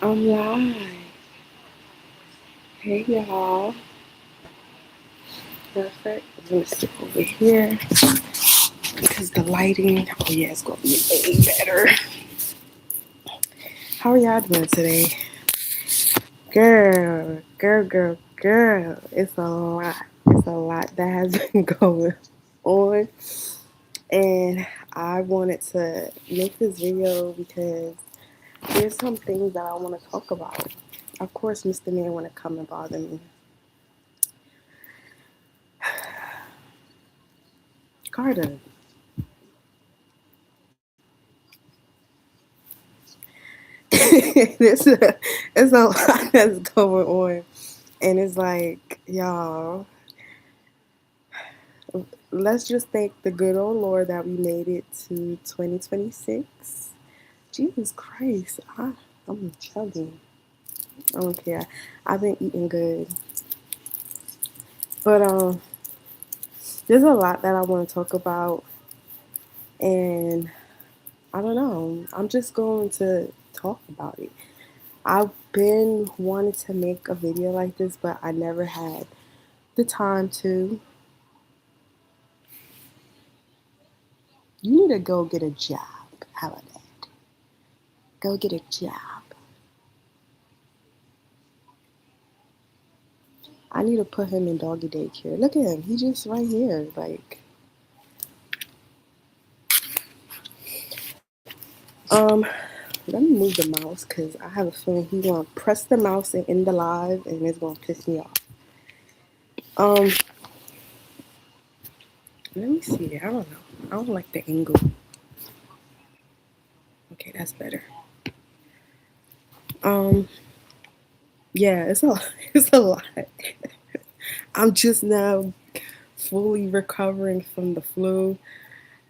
I'm live. Hey y'all. Perfect. I'm gonna sit over here because the lighting. Oh yeah, it's gonna be way better. How are y'all doing today? Girl. It's a lot. It's a lot that has been going on, and I wanted to make this video because there's some things that I want to talk about. Of course, Mr. Man want to come and bother me. Carter, it's a lot that's going on, and it's like, y'all, let's just thank the good old Lord that we made it to 2026. Jesus Christ, I'm chugging. I don't care. I've been eating good, but there's a lot that I want to talk about, and I don't know. I'm just going to talk about it. I've been wanting to make a video like this, but I never had the time to. You need to go get a job. How about that? Go get a job. I need to put him in doggy daycare. Look at him. He just right here. Like, um, let me move the mouse because I have a feeling he's gonna press the mouse and end the live, and it's gonna piss me off. Um, let me see. I don't know. I don't like the angle. Okay, that's better. Um, yeah, it's a it's a lot. I'm just now fully recovering from the flu.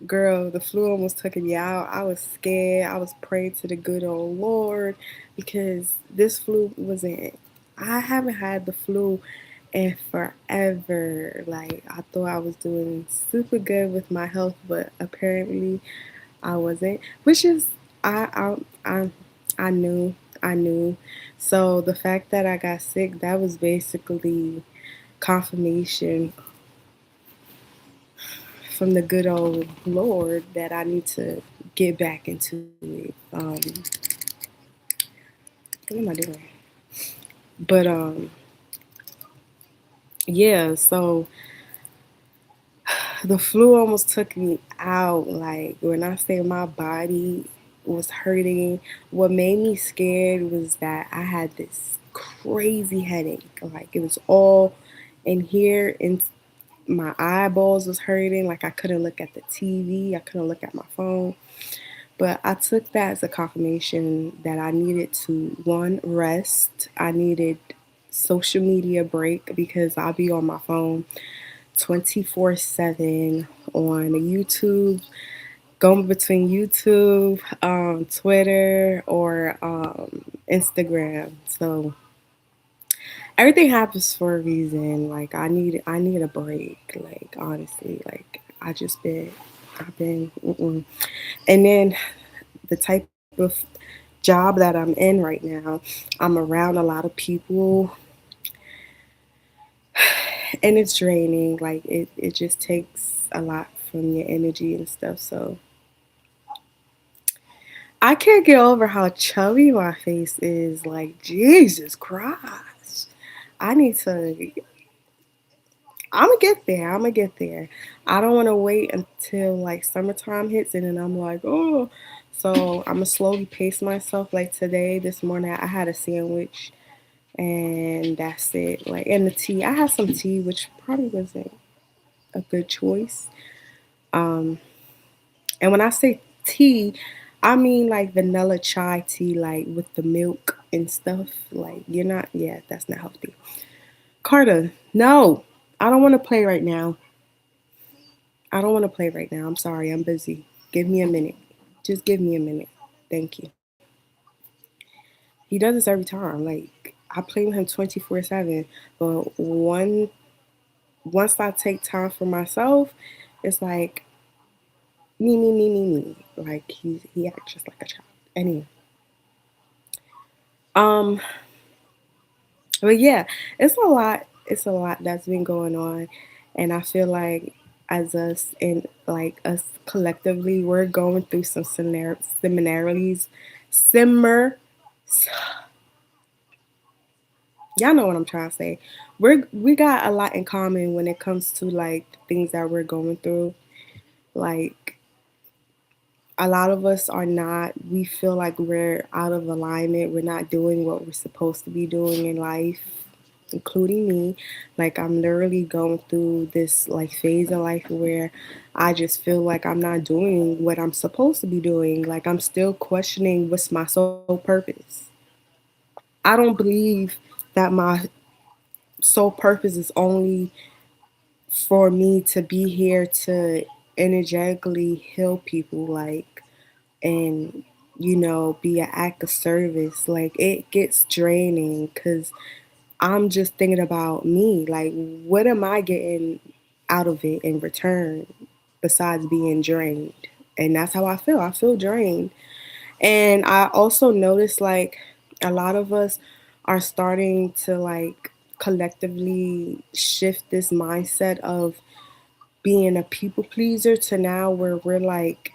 Girl, the flu almost took me out. I was scared. I was praying to the good old Lord because this flu wasn't. I haven't had the flu in forever. Like, I thought I was doing super good with my health, but apparently I wasn't. Which is, I knew, I knew. So the fact that I got sick, that was basically confirmation from the good old Lord that I need to get back into it. What am I doing? But yeah. So the flu almost took me out. Like, when I say my body was hurting, what made me scared was that I had this crazy headache. Like, it was all in here, and my eyeballs was hurting. Like, I couldn't look at the TV. I couldn't look at my phone. But I took that as a confirmation that I needed to, one, rest. I needed social media break because I'll be on my phone 24/7 on YouTube, going between YouTube, Twitter, or Instagram. So everything happens for a reason. Like, I need a break. Like, honestly, like, I've been, and then the type of job that I'm in right now, I'm around a lot of people, and it's draining. Like, it just takes a lot from your energy and stuff. So I can't get over how chubby my face is. Like, Jesus Christ. I need to, I'm gonna get there. I'm gonna get there. I don't want to wait until like summertime hits and then I'm like, oh. So I'm gonna slowly pace myself. Like today, this morning, I had a sandwich and that's it. Like, and the tea, I had some tea, which probably wasn't a good choice. Um, and when I say tea, I mean like vanilla chai tea, like with the milk and stuff. Like, you're not, yeah, that's not healthy. Carter, no, I don't want to play right now. I don't want to play right now. I'm sorry, I'm busy. Give me a minute. Just give me a minute. Thank you. He does this every time. Like, I play with him 24/7, but once I take time for myself, it's like me. Like, he acts just like a child. Anyway, Um, but yeah, it's a lot. It's a lot that's been going on, and I feel like as us and like us collectively, we're going through some similarities. Simmer, y'all know what I'm trying to say. We got a lot in common when it comes to like things that we're going through. Like a lot of us are not. We feel like we're out of alignment. We're not doing what we're supposed to be doing in life, including me. Like I'm literally going through this like phase in life where I just feel like I'm not doing what I'm supposed to be doing. Like I'm still questioning what's my sole purpose. I don't believe that my sole purpose is only for me to be here to energetically heal people, like, and be an act of service. Like it gets draining because I'm just thinking about me. Like, what am I getting out of it in return besides being drained? And that's how I feel. I feel drained. And I also noticed like a lot of us are starting to like collectively shift this mindset of being a people pleaser to now where we're like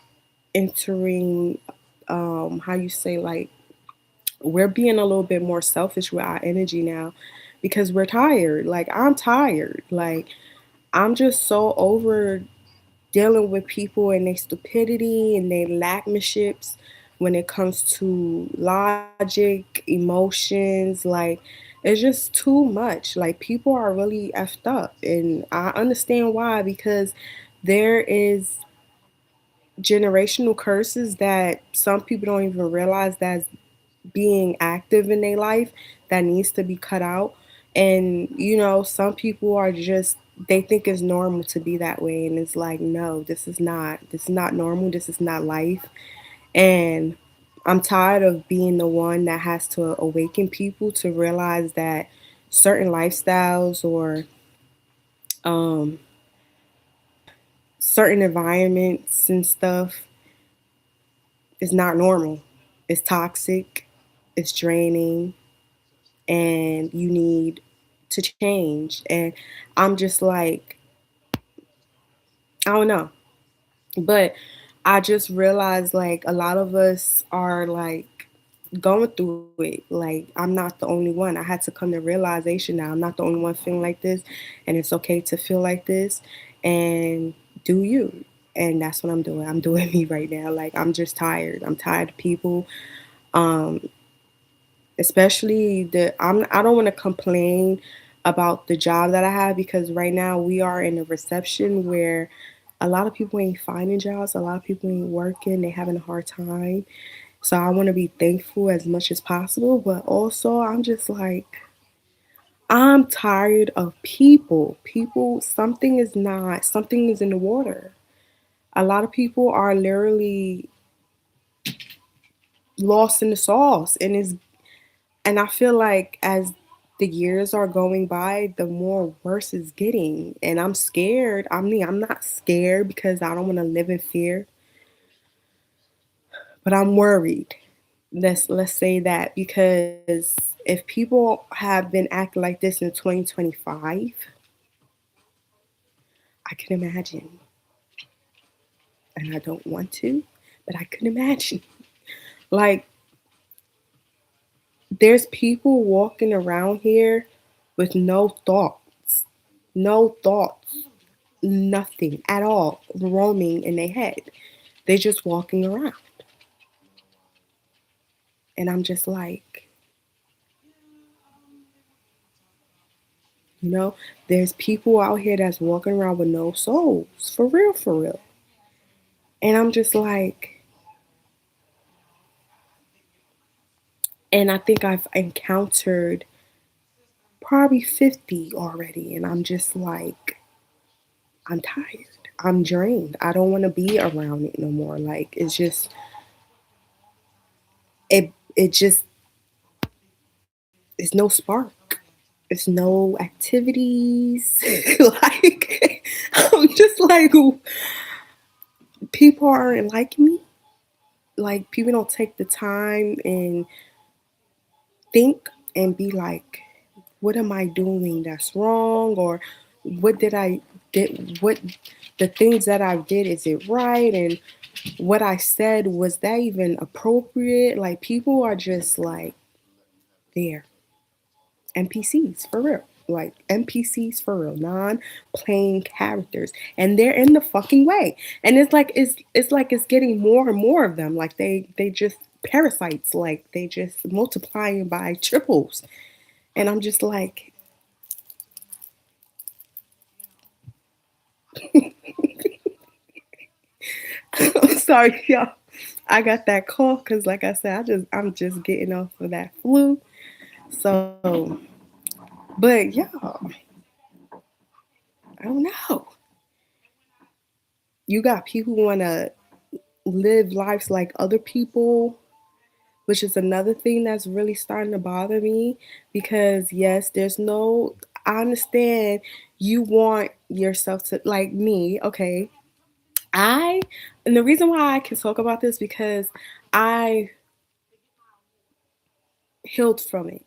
entering how you say, like, we're being a little bit more selfish with our energy now because we're tired. Like I'm tired. Like I'm just so over dealing with people and their stupidity and their lackmanships when it comes to logic, emotions. Like it's just too much. Like people are really effed up, and I understand why, because there is generational curses that some people don't even realize that's being active in their life that needs to be cut out. And some people are just, they think it's normal to be that way, and it's like, no, this is not normal, this is not life. And I'm tired of being the one that has to awaken people to realize that certain lifestyles or um, certain environments and stuff is not normal. It's toxic, it's draining, and you need to change. And I'm just like, I don't know. But I just realized like a lot of us are like going through it. Like I'm not the only one. I had to come to realization now. I'm not the only one feeling like this, and it's okay to feel like this, and do you. And that's what I'm doing. I'm doing me right now. Like I'm just tired. I'm tired of people. Um, especially I don't want to complain about the job that I have, because right now we are in a reception where a lot of people ain't finding jobs, a lot of people ain't working, they having a hard time. So I want to be thankful as much as possible, but also I'm just like, I'm tired of people. People, something is in the water. A lot of people are literally lost in the sauce, and I feel like as the years are going by, the more worse it's getting. And I'm scared. I mean, I'm not scared because I don't want to live in fear, but I'm worried. Let's say that, because if people have been acting like this in 2025, I can imagine. And I don't want to, but I can imagine. Like there's people walking around here with no thoughts. No thoughts, nothing at all roaming in their head. They're just walking around. And I'm just like, you know, there's people out here that's walking around with no souls. For real, for real. And I'm just like, and I think I've encountered probably 50 already. And I'm just like, I'm tired. I'm drained. I don't want to be around it no more. Like, it's just, it just, it's no spark. It's no activities. Like I'm just like, people aren't like me. Like people don't take the time and think and be like, what am I doing that's wrong? Or what did I did what the things that I did, is it right? And what I said, was that even appropriate? Like people are just like there. NPCs for real. Like NPCs for real, non-playing characters, and they're in the fucking way. And it's getting more and more of them. Like they just parasites. Like they just multiplying by triples. And I'm just like, I'm sorry, y'all. I got that cough because, like I said, I'm just getting off of that flu. So, but y'all, I don't know. You got people who want to live lives like other people, which is another thing that's really starting to bother me. Because yes, there's no. I understand you want yourself to, like me. Okay, I and the reason why I can talk about this because I healed from it.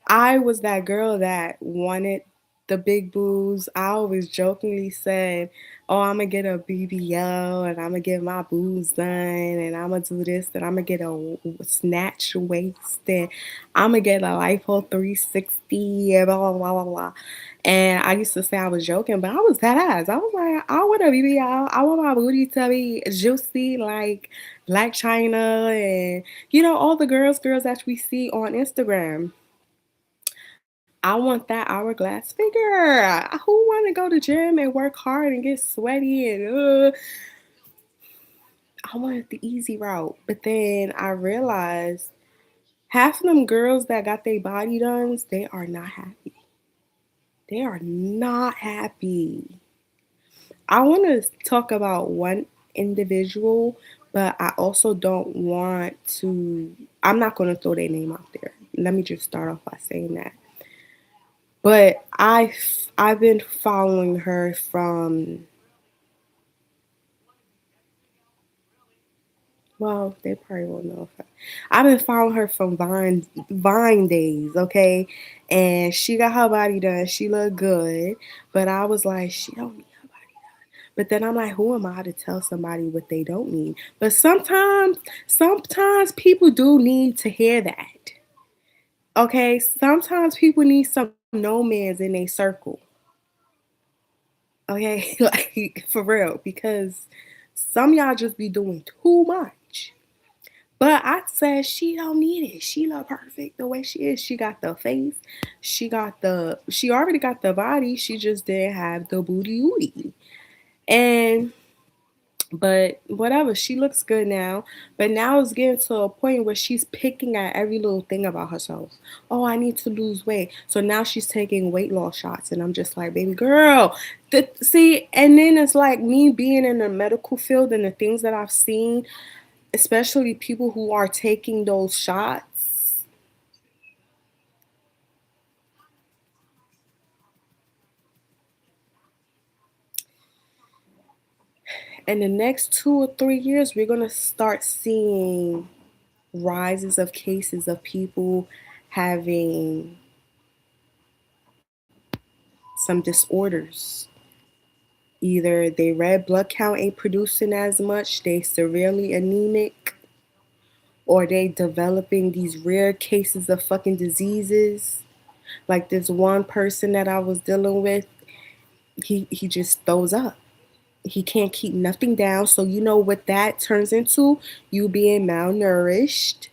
I was that girl that wanted the big boobs. I always jokingly said, "Oh, I'm gonna get a BBL and I'm gonna get my boobs done and I'm gonna do this and I'm gonna get a snatch waist and I'm gonna get a lipo 360 and blah blah blah blah blah." And I used to say I was joking, but I was that ass. I was like, I want a BBL. I want my booty to be juicy like Black China and all the girls that we see on Instagram. I want that hourglass figure. Who want to go to gym and work hard and get sweaty and I wanted the easy route. But then I realized half of them girls that got their body done, they are not happy. They are not happy. I want to talk about one individual, but I also don't want to. I'm not going to throw their name out there. Let me just start off by saying that. But I've been following her from, well, they probably won't know. If I've been following her from Vine days, okay, and she got her body done. She looked good, but I was like, she don't need her body. But then I'm like, who am I to tell somebody what they don't need? But sometimes people do need to hear that. Okay, sometimes people need some no mans in a circle. Okay, like for real, because some y'all just be doing too much. But I said she don't need it. She look perfect the way she is. She got the face. She already got the body. She just didn't have the booty ooty. And but whatever, she looks good now. But now it's getting to a point where she's picking at every little thing about herself. Oh, I need to lose weight. So now she's taking weight loss shots. And I'm just like, baby girl. See, and then it's like me being in the medical field and the things that I've seen, especially people who are taking those shots. In the next 2 or 3 years, we're going to start seeing rises of cases of people having some disorders. Either their red blood count ain't producing as much, they severely anemic, or they developing these rare cases of fucking diseases. Like this one person that I was dealing with, he just throws up. He can't keep nothing down. So you know what that turns into? You being malnourished.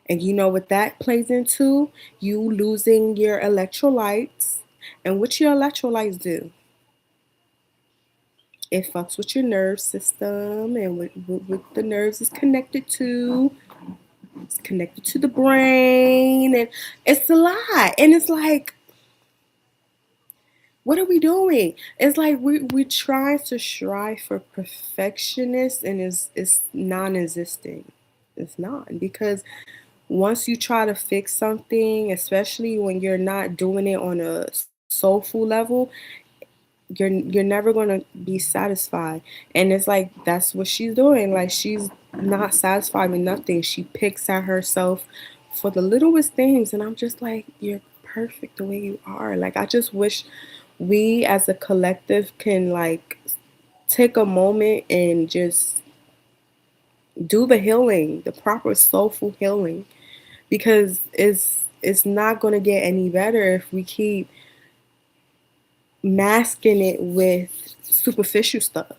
And you know what that plays into? You losing your electrolytes. And what your electrolytes do? It fucks with your nerve system and what the nerves is connected to. It's connected to the brain. And it's a lot. And it's like, what are we doing? It's like we try to strive for perfectionist and it's non-existent. It's not, because once you try to fix something, especially when you're not doing it on a soulful level, you're never gonna be satisfied. And it's like that's what she's doing. Like she's not satisfied with nothing. She picks at herself for the littlest things, and I'm just like, you're perfect the way you are. Like I just wish we as a collective can like take a moment and just do the healing, the proper soulful healing, because it's not going to get any better if we keep masking it with superficial stuff.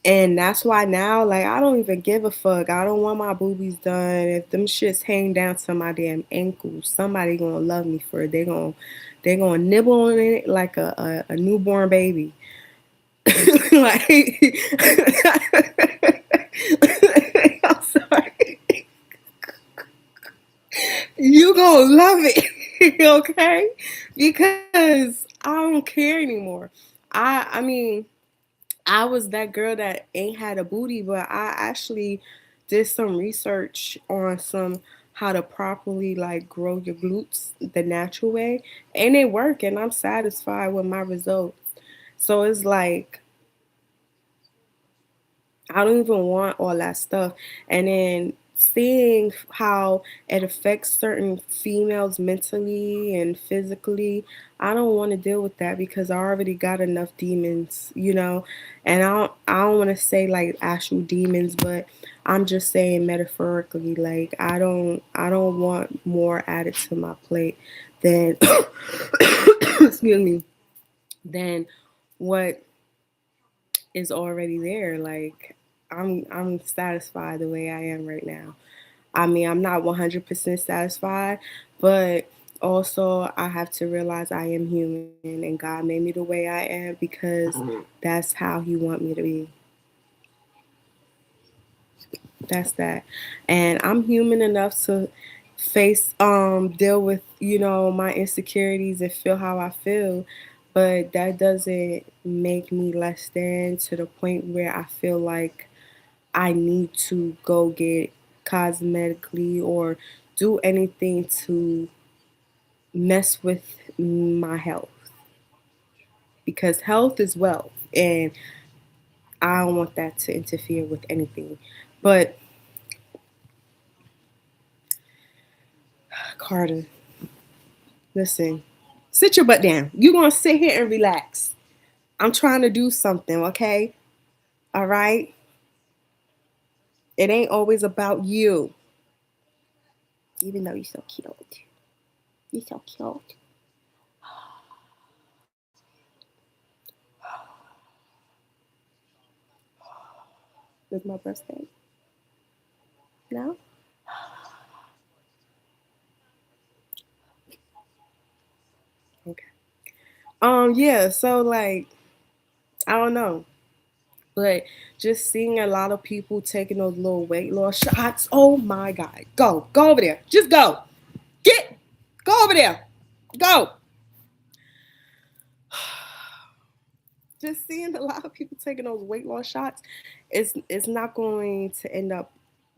And that's why now, like, I don't even give a fuck. I don't want my boobies done. If them shits hang down to my damn ankles, somebody gonna love me for it. They gonna nibble on it like a newborn baby. Like, I'm sorry. You gonna love it, okay? Because I don't care anymore. I mean, I was that girl that ain't had a booty, but I actually did some research on some how to properly like grow your glutes the natural way, and it worked, and I'm satisfied with my results. So it's like I don't even want all that stuff. And then seeing how it affects certain females mentally and physically, I don't want to deal with that because I already got enough demons, you know. And I don't want to say like actual demons, but I'm just saying metaphorically, like I don't want more added to my plate than excuse me, than what is already there. Like I'm satisfied the way I am right now. I mean, I'm not 100% satisfied, but also I have to realize I am human and God made me the way I am because that's how he want me to be. That's that. And I'm human enough to face deal with, you know, my insecurities and feel how I feel, but that doesn't make me less than to the point where I feel like I need to go get cosmetically or do anything to mess with my health because health is wealth and I don't want that to interfere with anything. But Carter, listen, sit your butt down. You're going to sit here and relax. I'm trying to do something, okay? All right? It ain't always about you, even though you're so cute. You're so cute. It's my birthday. No? Okay. Yeah, so like I don't know. But just seeing a lot of people taking those little weight loss shots, oh my God. Go. Go over there. Just go. Get go over there. Go. Just seeing a lot of people taking those weight loss shots, it's not going to end up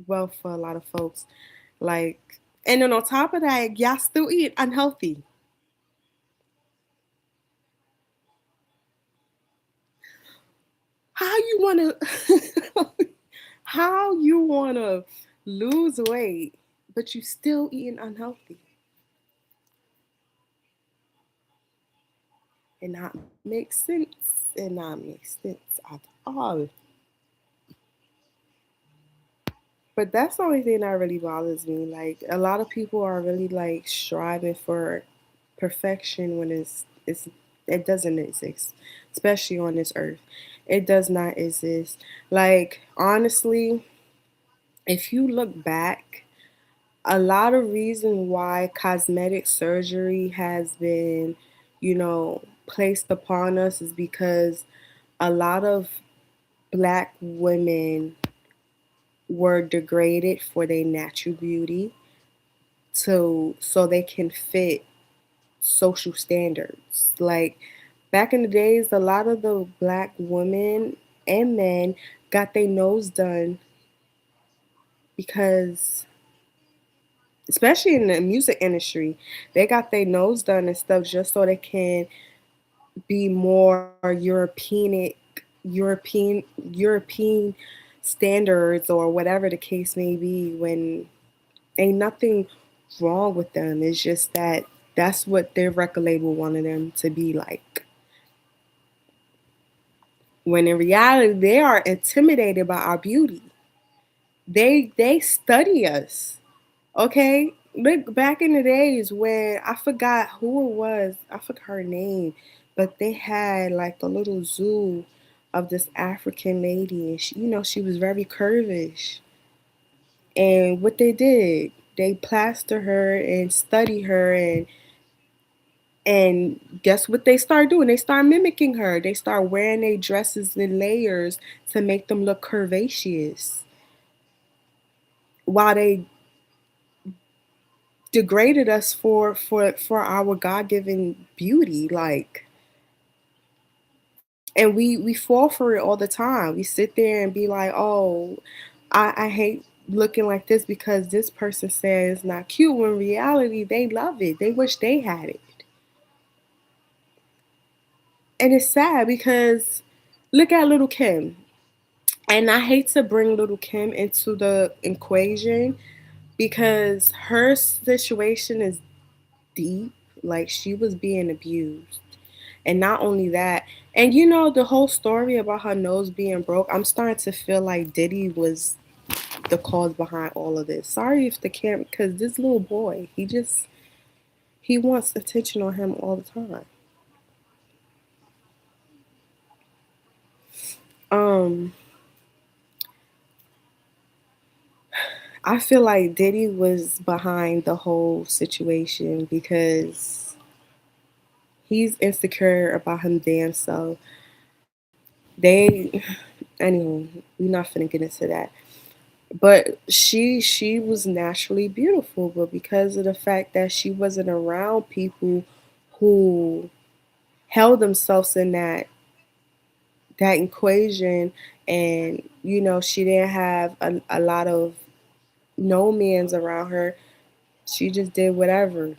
well for a lot of folks. Like and then on top of that, y'all still eat unhealthy. How you wanna how you wanna lose weight, but you still eating unhealthy? And not make sense. And not make sense at all. But that's the only thing that really bothers me. Like a lot of people are really like striving for perfection when it doesn't exist, especially on this earth. It does not exist. Like honestly, if you look back, a lot of reason why cosmetic surgery has been, you know, placed upon us is because a lot of black women were degraded for their natural beauty so they can fit social standards. Like back in the days, a lot of the black women and men got their nose done because especially in the music industry, they got their nose done and stuff just so they can be more European standards or whatever the case may be when Ain't nothing wrong with them. It's just that that's what their record label wanted them to be like. When in reality, they are intimidated by our beauty. They study us. Okay? Look back in the days when I forgot who it was, I forgot her name, but they had like a little zoo of this African lady, and she was very curvish. And what they did, they plaster her and study her, and guess what they start doing? They start mimicking her. They start wearing their dresses in layers to make them look curvaceous, while they degraded us for our God-given beauty. Like, and we fall for it all the time. We sit there and be like, oh, I hate looking like this because this person says it's not cute, when in reality they love it, they wish they had it. And it's sad because look at little Kim. And I hate to bring little Kim into the equation because her situation is deep. Like, she was being abused. And not only that, and the whole story about her nose being broke, I'm starting to feel like Diddy was the cause behind all of this. Sorry if the camera, because this little boy, he wants attention on him all the time. Um, I feel like Diddy was behind the whole situation because he's insecure about him damn so. They, anyway, we're not finna get into that. But she was naturally beautiful, but because of the fact that she wasn't around people who held themselves in that equation, and she didn't have a lot of no mans around her, she just did whatever.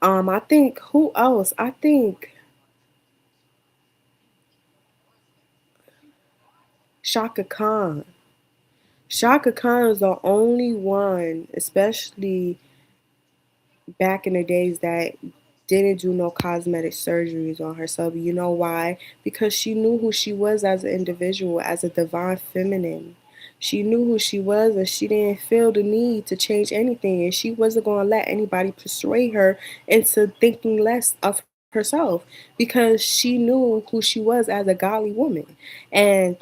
I think who else? I think Shaka Khan. Shaka Khan is the only one, especially back in the days, that didn't do no cosmetic surgeries on herself. You know why? Because she knew who she was as an individual, as a divine feminine. She knew who she was, and she didn't feel the need to change anything. And she wasn't going to let anybody persuade her into thinking less of herself, because she knew who she was as a godly woman. And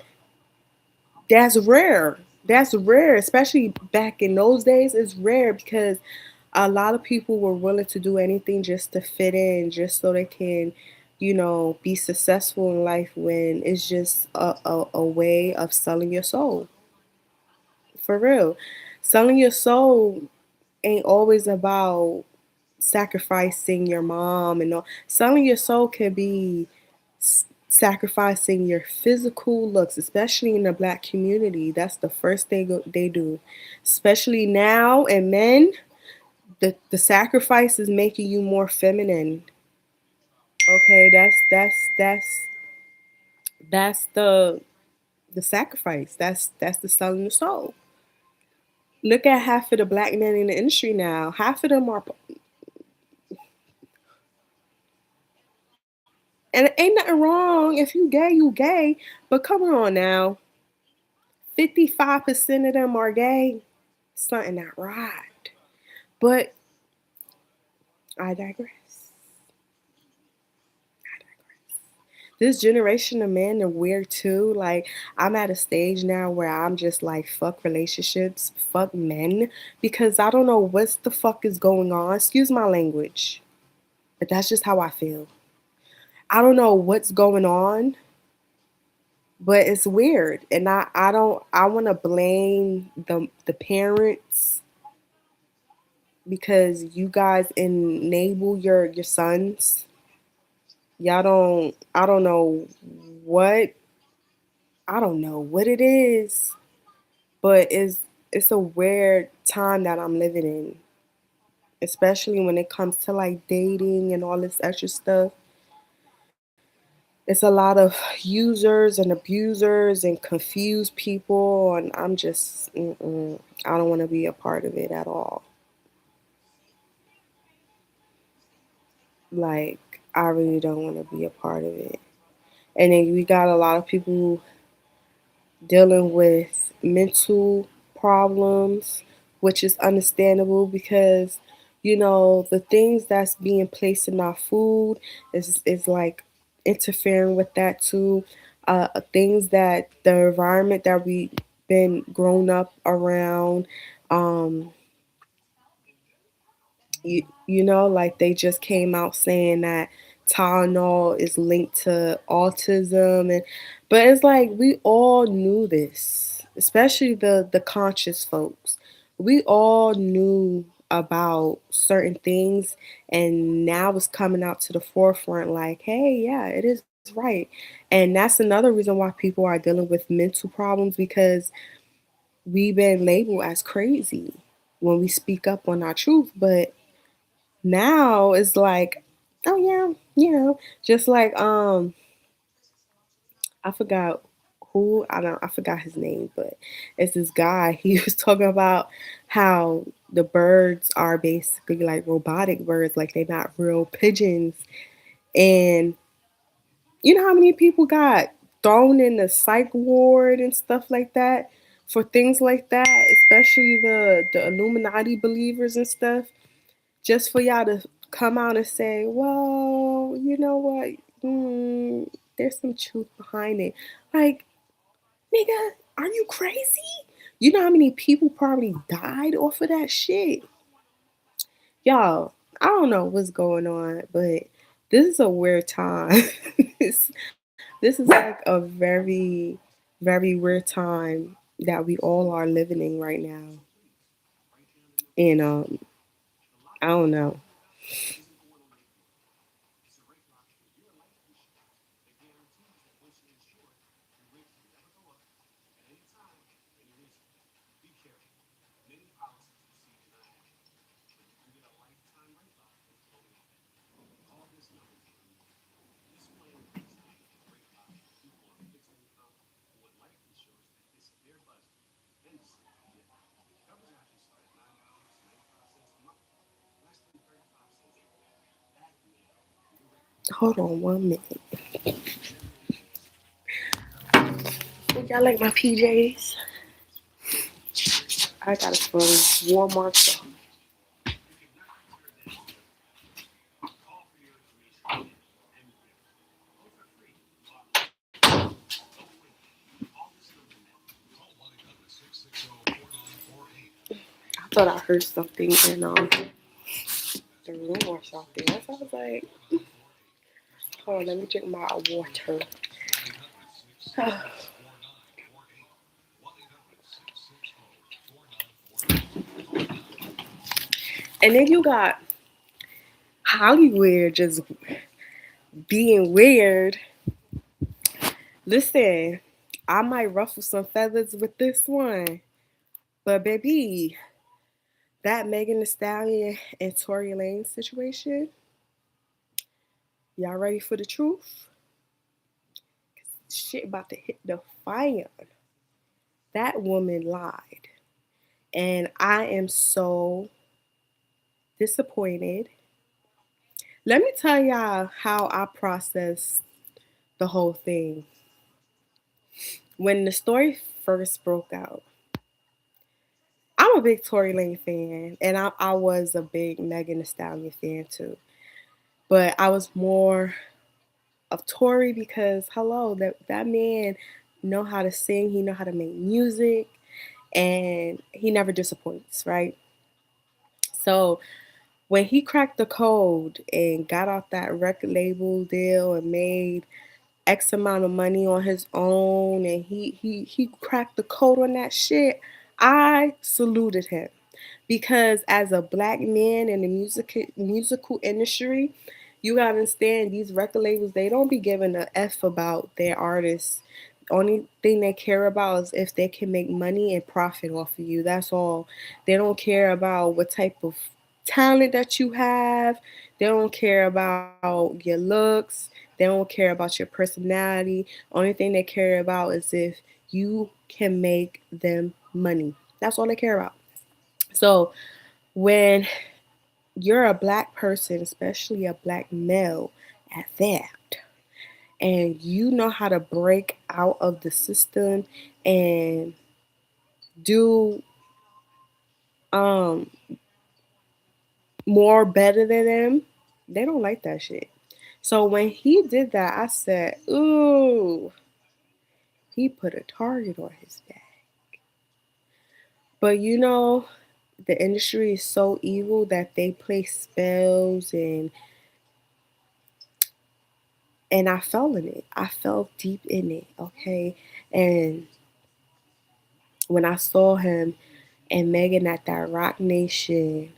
that's rare. That's rare, especially back in those days. It's rare because a lot of people were willing to do anything just to fit in, just so they can, be successful in life, when it's just a way of selling your soul. For real. Selling your soul ain't always about sacrificing your mom and all. Selling your soul can be sacrificing your physical looks, especially in the black community. That's the first thing they do, especially now. And men, the sacrifice is making you more feminine. Okay, that's the sacrifice. That's the selling the soul. Look at half of the black men in the industry now. Half of them are, and ain't nothing wrong if you gay, you gay. But come on now, 55% of them are gay. Something not right. But I digress. This generation of men are weird too. Like, I'm at a stage now where I'm just like, fuck relationships, fuck men, because I don't know what the fuck is going on. Excuse my language, but that's just how I feel. I don't know what's going on, but it's weird, and I don't I want to blame the parents, because you guys enable your sons. Y'all don't I don't know what I don't know what it is, but it's a weird time that I'm living in, especially when it comes to like dating and all this extra stuff. it's a lot of users and abusers and confused people, and I'm just, I don't want to be a part of it at all. Like, I really don't want to be a part of it. And then we got a lot of people dealing with mental problems, which is understandable because, the things that's being placed in our food is like interfering with that too. Things that the environment that we been grown up around, um, like they just came out saying that Tylenol is linked to autism, and but it's like we all knew this, especially the conscious folks. We all knew about certain things, and now it's coming out to the forefront like, hey, yeah, it is right. And that's another reason why people are dealing with mental problems because we've been labeled as crazy when we speak up on our truth. But now it's like, oh yeah, just like I forgot I forgot his name, but it's this guy. He was talking about how the birds are basically like robotic birds, like they're not real pigeons. And you know how many people got thrown in the psych ward and stuff like that for things like that, especially the Illuminati believers and stuff, just for y'all to come out and say, well, you know what? There's some truth behind it. Like, nigga, are you crazy? You know how many people probably died off of that shit? Y'all, I don't know what's going on, but this is a weird time. this is like a very, very weird time that we all are living in right now. And I don't know. Hold on one minute. Y'all like my PJs? I got it from Walmart. I thought I heard something in the room or something. So I was like, hold on, let me drink my water. And then you got Hollywood just being weird. Listen, I might ruffle some feathers with this one, but baby, that Megan Thee Stallion and Tory Lane situation, y'all ready for the truth? Shit about to hit the fire. That woman lied. And I am so disappointed. Let me tell y'all how I processed the whole thing. When the story first broke out, I'm a big Tory Lane fan, and I was a big Megan Thee Stallion fan too. But I was more of Tory because hello, that man know how to sing, he know how to make music, and he never disappoints, right? So when he cracked the code and got off that record label deal and made X amount of money on his own and he cracked the code on that shit, I saluted him. Because as a black man in the musical industry, you gotta understand these record labels, they don't be giving a F about their artists. Only thing they care about is if they can make money and profit off of you. That's all. They don't care about what type of talent that you have. They don't care about your looks. They don't care about your personality. Only thing they care about is if you can make them money. That's all they care about. So when you're a black person, especially a black male at that, and you know how to break out of the system and do um more better than them, they don't like that shit. So when he did that, I said, ooh, he put a target on his back. But the industry is so evil that they play spells, and I fell in it. I fell deep in it, okay? And when I saw him and Megan at that Rock Nation,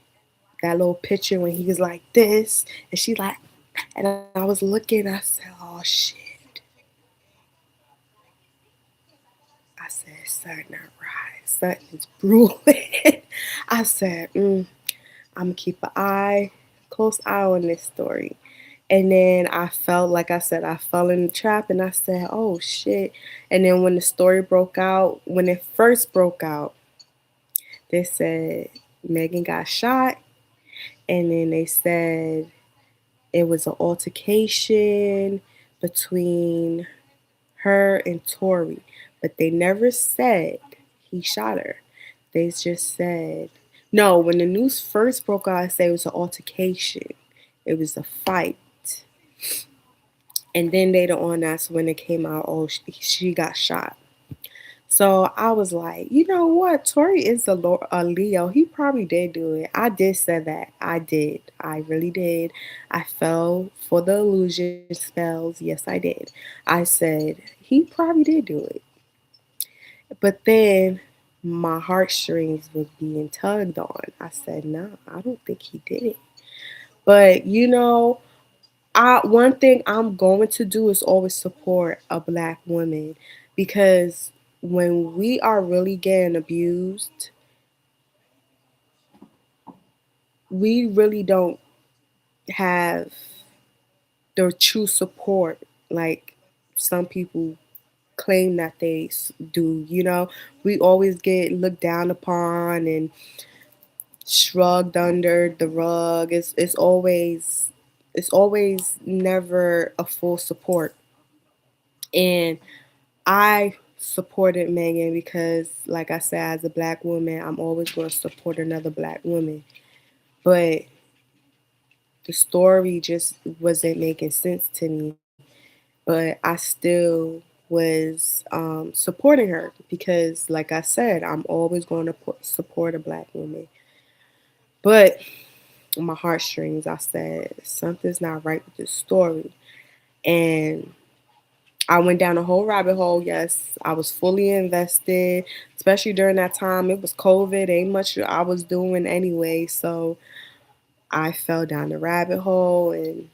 that little picture when he was like this, and she like, and I was looking, I said, oh shit. I said, something not right. Something's brewing. I said, I'm gonna keep close eye on this story. And then I felt, like I said, I fell in the trap and I said, oh shit. And then when the story broke out, when it first broke out, they said Megan got shot. And then they said it was an altercation between her and Tori. But they never said he shot her. They just said, no, when the news first broke out, I said it was an altercation. It was a fight. And then later on, that's when it came out, oh, she got shot. So I was like, you know what? Tori is a Leo. He probably did do it. I did say that. I did. I really did. I fell for the illusion spells. Yes, I did. I said, he probably did do it. But then my heartstrings was being tugged on. I said, no, I don't think he did it. But I one thing I'm going to do is always support a black woman, because when we are really getting abused, we really don't have the true support like some people claim that they do. We always get looked down upon and shrugged under the rug. It's always never a full support. And I supported Megan because, like I said, as a black woman, I'm always going to support another black woman. But the story just wasn't making sense to me. But I still was supporting her because, like I said, I'm always going to support a black woman. But my heartstrings, I said, something's not right with this story. And I went down a whole rabbit hole. Yes, I was fully invested, especially during that time. It was COVID, ain't much I was doing anyway. So I fell down the rabbit hole. And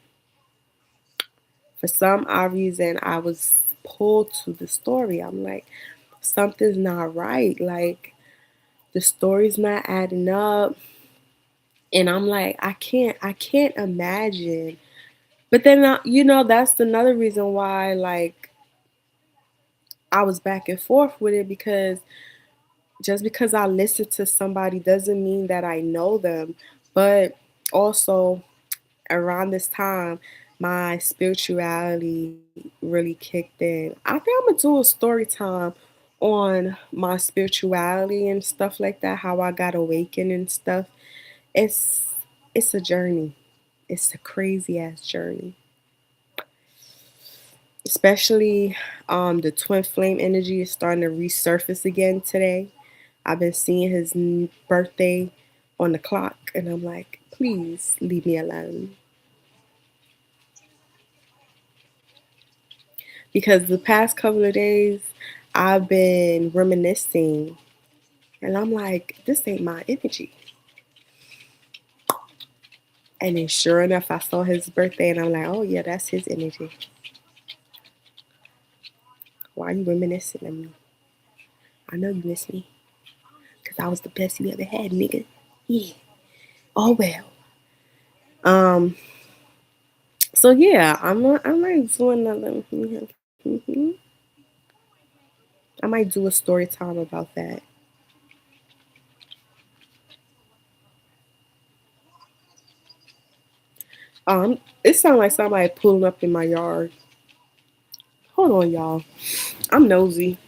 for some odd reason, I was pulled to the story. I'm like, something's not right. Like, the story's not adding up. And I'm like, I can't imagine. But then, that's another reason why, like, I was back and forth with it, because just because I listen to somebody doesn't mean that I know them. But also, around this time, my spirituality really kicked in. I think I'm gonna do a story time on my spirituality and stuff like that, how I got awakened and stuff. It's it's a journey. It's a crazy ass journey. Especially the twin flame energy is starting to resurface again today. I've been seeing his birthday on the clock, and I'm like, please leave me alone. Because the past couple of days, I've been reminiscing, and I'm like, this ain't my energy. And then, sure enough, I saw his birthday, and I'm like, oh, yeah, that's his energy. Why are you reminiscing of me? I know you miss me, because I was the best you ever had, nigga. Yeah. Oh, well. Um, so yeah, I might do another. I might do a story time about that. It sounds like somebody pulling up in my yard. Hold on, y'all. I'm nosy.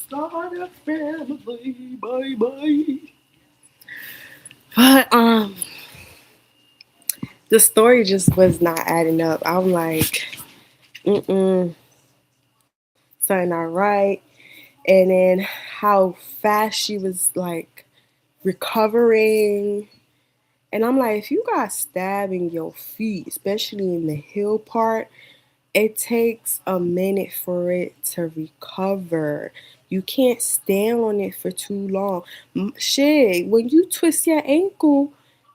Start a family, bye bye. But the story just was not adding up. I'm like, something not right. And then how fast she was like recovering. And I'm like, if you got stabbed in your feet, especially in the heel part, it takes a minute for it to recover. You can't stand on it for too long. Shit, when you twist your ankle,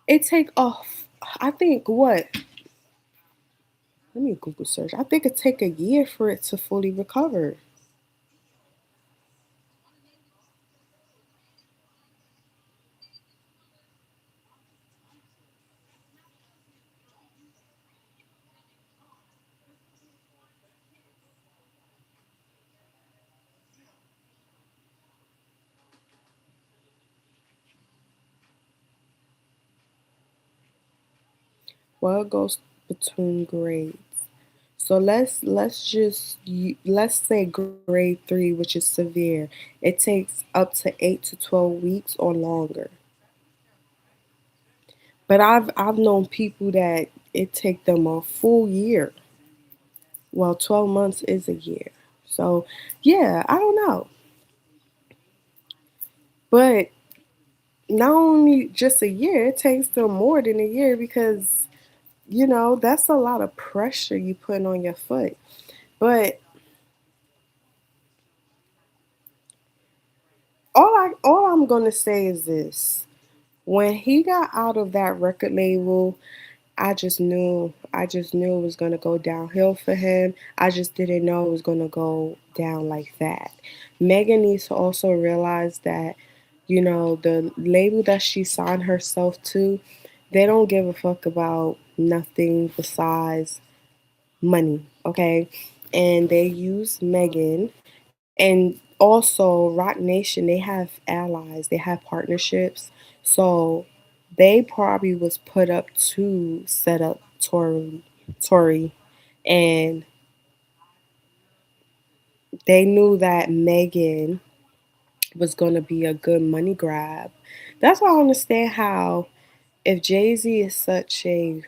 it take off. I think what? Let me Google search. I think it take a year for it to fully recover. Well, it goes between grades. So let's say grade 3, which is severe. It takes up to 8 to 12 weeks or longer. But I've known people that it take them a full year. Well, 12 months is a year. So yeah, I don't know. But not only just a year, it takes them more than a year because that's a lot of pressure you putting on your foot. But all I'm gonna say is this. When he got out of that record label, I just knew it was gonna go downhill for him. I just didn't know it was gonna go down like that. Megan needs to also realize that, the label that she signed herself to, they don't give a fuck about nothing besides money, okay? And they use Megan, and also Rock Nation, they have allies, they have partnerships. So they probably was put up to set up Tory, and they knew that Megan was going to be a good money grab. That's why I understand how, if Jay-Z is such a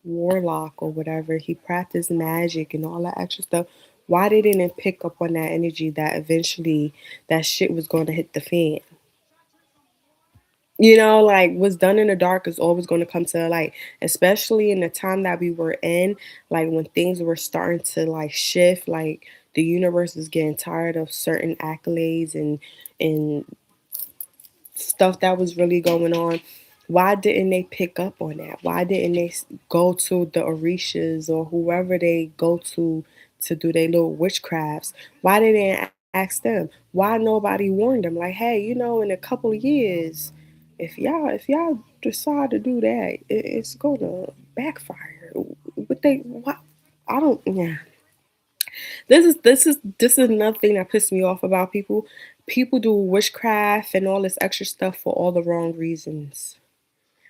warlock or whatever, he practiced magic and all that extra stuff, why they didn't pick up on that energy that eventually that shit was going to hit the fan? Like what's done in the dark is always going to come to the light, especially in the time that we were in, like when things were starting to like shift, like the universe is getting tired of certain accolades and stuff that was really going on. Why didn't they pick up on that? Why didn't they go to the Orishas or whoever they go to do their little witchcrafts? Why they didn't ask them? Why nobody warned them? Like, hey, in a couple of years, if y'all decide to do that, it's gonna backfire. But what? I don't. Yeah. This is another thing that pissed me off about people. People do witchcraft and all this extra stuff for all the wrong reasons.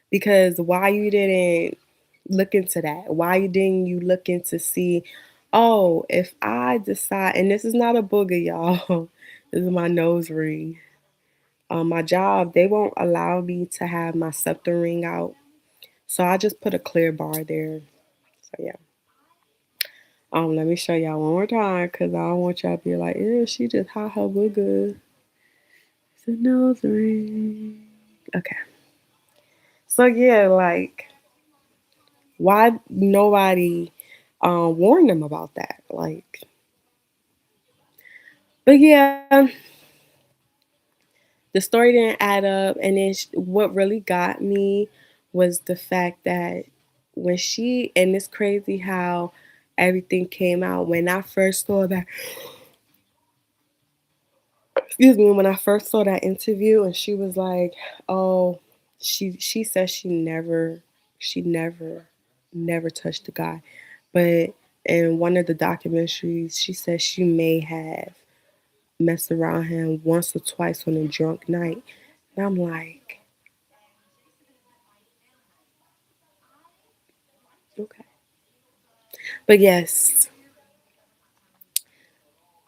Because why you didn't look into that? Why didn't you look into see, oh, if I decide, and this is not a booger, y'all. This is my nose ring. My job, they won't allow me to have my scepter ring out. So I just put a clear bar there. So yeah. Let me show y'all one more time because I don't want y'all to be like, ew, she just hot her booger. It's a nose ring. Okay. So yeah, like Why nobody warned them about that? Like, but yeah, the story didn't add up, and then what really got me was the fact that when she and it's crazy how everything came out when I first saw that. Excuse me, when I first saw that interview and she was like, "Oh, she said she never touched the guy." But in one of the documentaries, she said she may have messed around him once or twice on a drunk night. And I'm like, okay. But yes,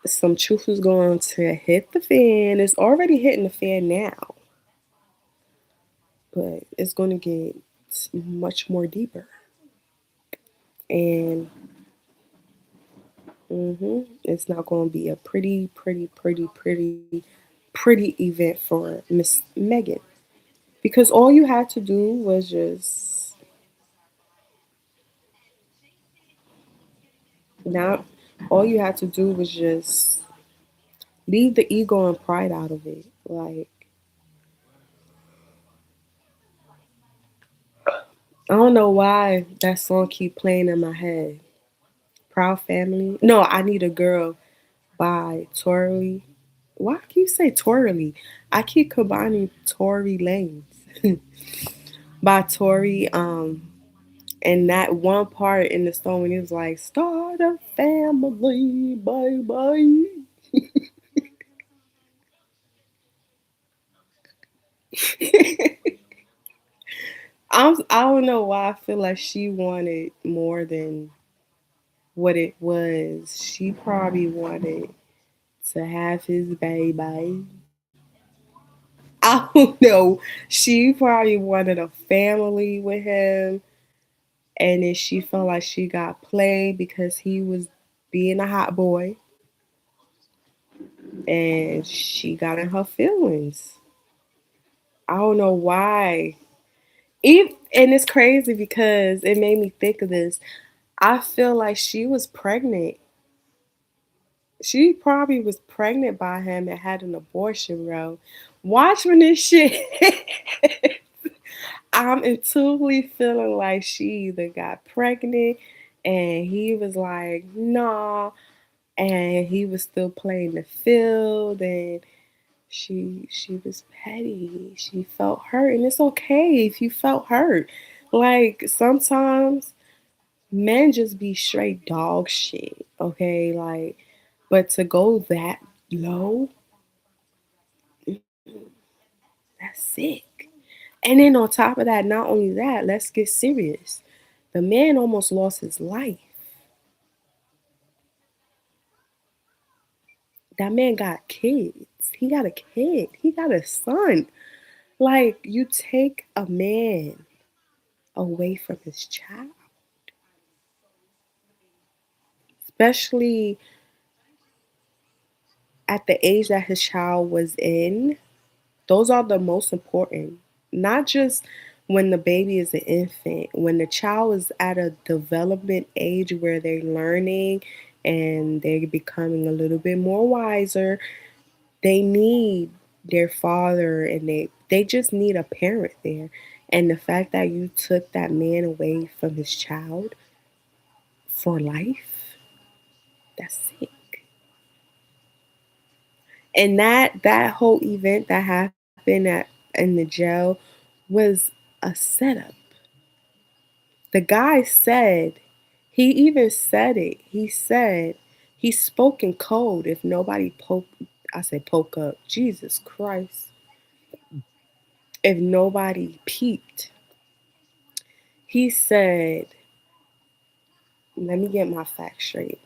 some truth is going to hit the fan. It's already hitting the fan now, but it's going to get much more deeper. And it's not going to be a pretty event for Miss Megan because all you had to do was just not. All you had to do was just leave the ego and pride out of it. Like I don't know why that song keep playing in my head. Proud Family. No, I Need a Girl by Tory. Why do you say Tory? I keep combining Tory Lanez by Tory. And that one part in the song when he was like, "Start a family, bye bye." I don't know why I feel like she wanted more than what it was. She probably wanted to have his baby. I don't know. She probably wanted a family with him, and then she felt like she got played because he was being a hot boy, and she got in her feelings. I don't know why. And it's crazy because it made me think of this. I feel like she was pregnant. She probably was pregnant by him and had an abortion, bro. Watch when this shit. I'm intuitively feeling like she either got pregnant and he was like, nah, and he was still playing the field and she was petty. She felt hurt and it's okay if you felt hurt. Like sometimes men just be straight dog shit, okay? Like but to go that low, that's sick. And then on top of that, not only that, let's get serious. The man almost lost his life. That man got kids. He got a kid. He got a son. Like you take a man away from his child, especially at the age that his child was in. Those are the most important. Not just when the baby is an infant, when the child is at a development age where they're learning and they're becoming a little bit more wiser, they need their father and they just need a parent there. And the fact that you took that man away from his child for life, that's sick. And that whole event that happened at in the jail was a setup. The guy said, he even said it. He said he spoke in code if nobody I said poke up. Jesus Christ. If nobody peeped. He said, let me get my facts straight.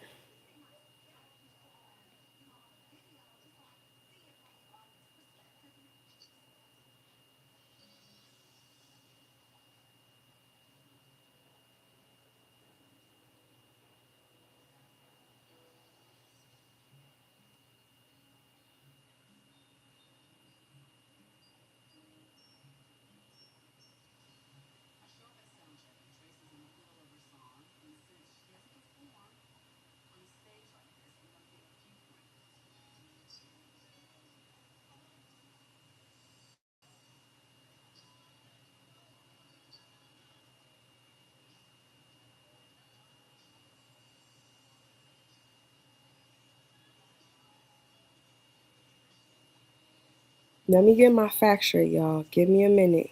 Let me get my facts straight, y'all. Give me a minute.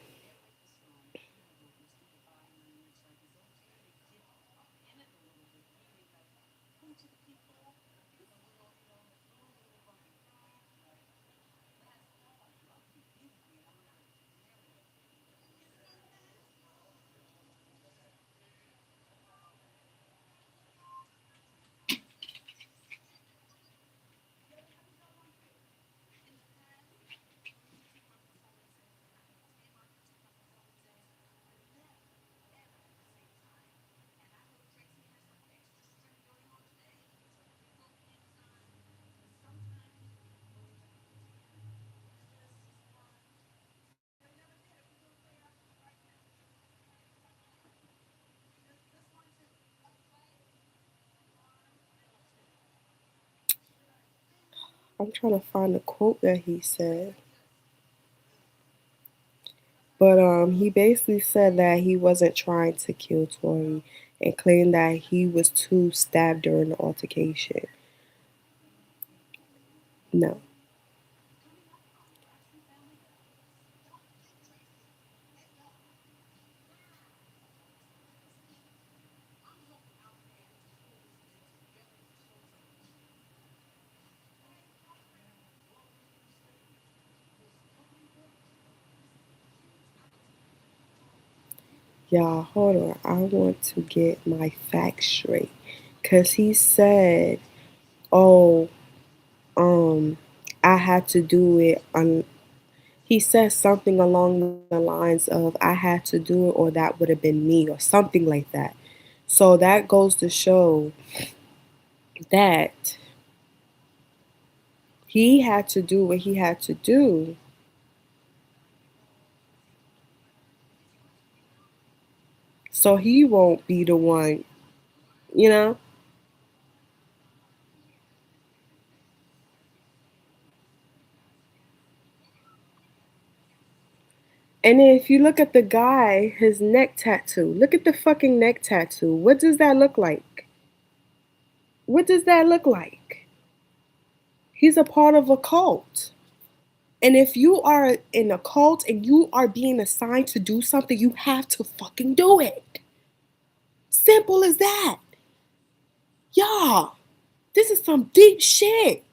I'm trying to find the quote that he said. But he basically said that he wasn't trying to kill Tori and claimed that he was too stabbed during the altercation. No. Y'all, hold on. I want to get my facts straight. Cause he said, oh, um, I had to do it on he said something along the lines of I had to do it or that would have been me or something like that. So that goes to show that he had to do what he had to do so he won't be the one, you know? And then if you look at the guy, his neck tattoo, look at the fucking neck tattoo. What does that look like? What does that look like? He's a part of a cult. And if you are in a cult and you are being assigned to do something, you have to fucking do it. Simple as that. Y'all, this is some deep shit.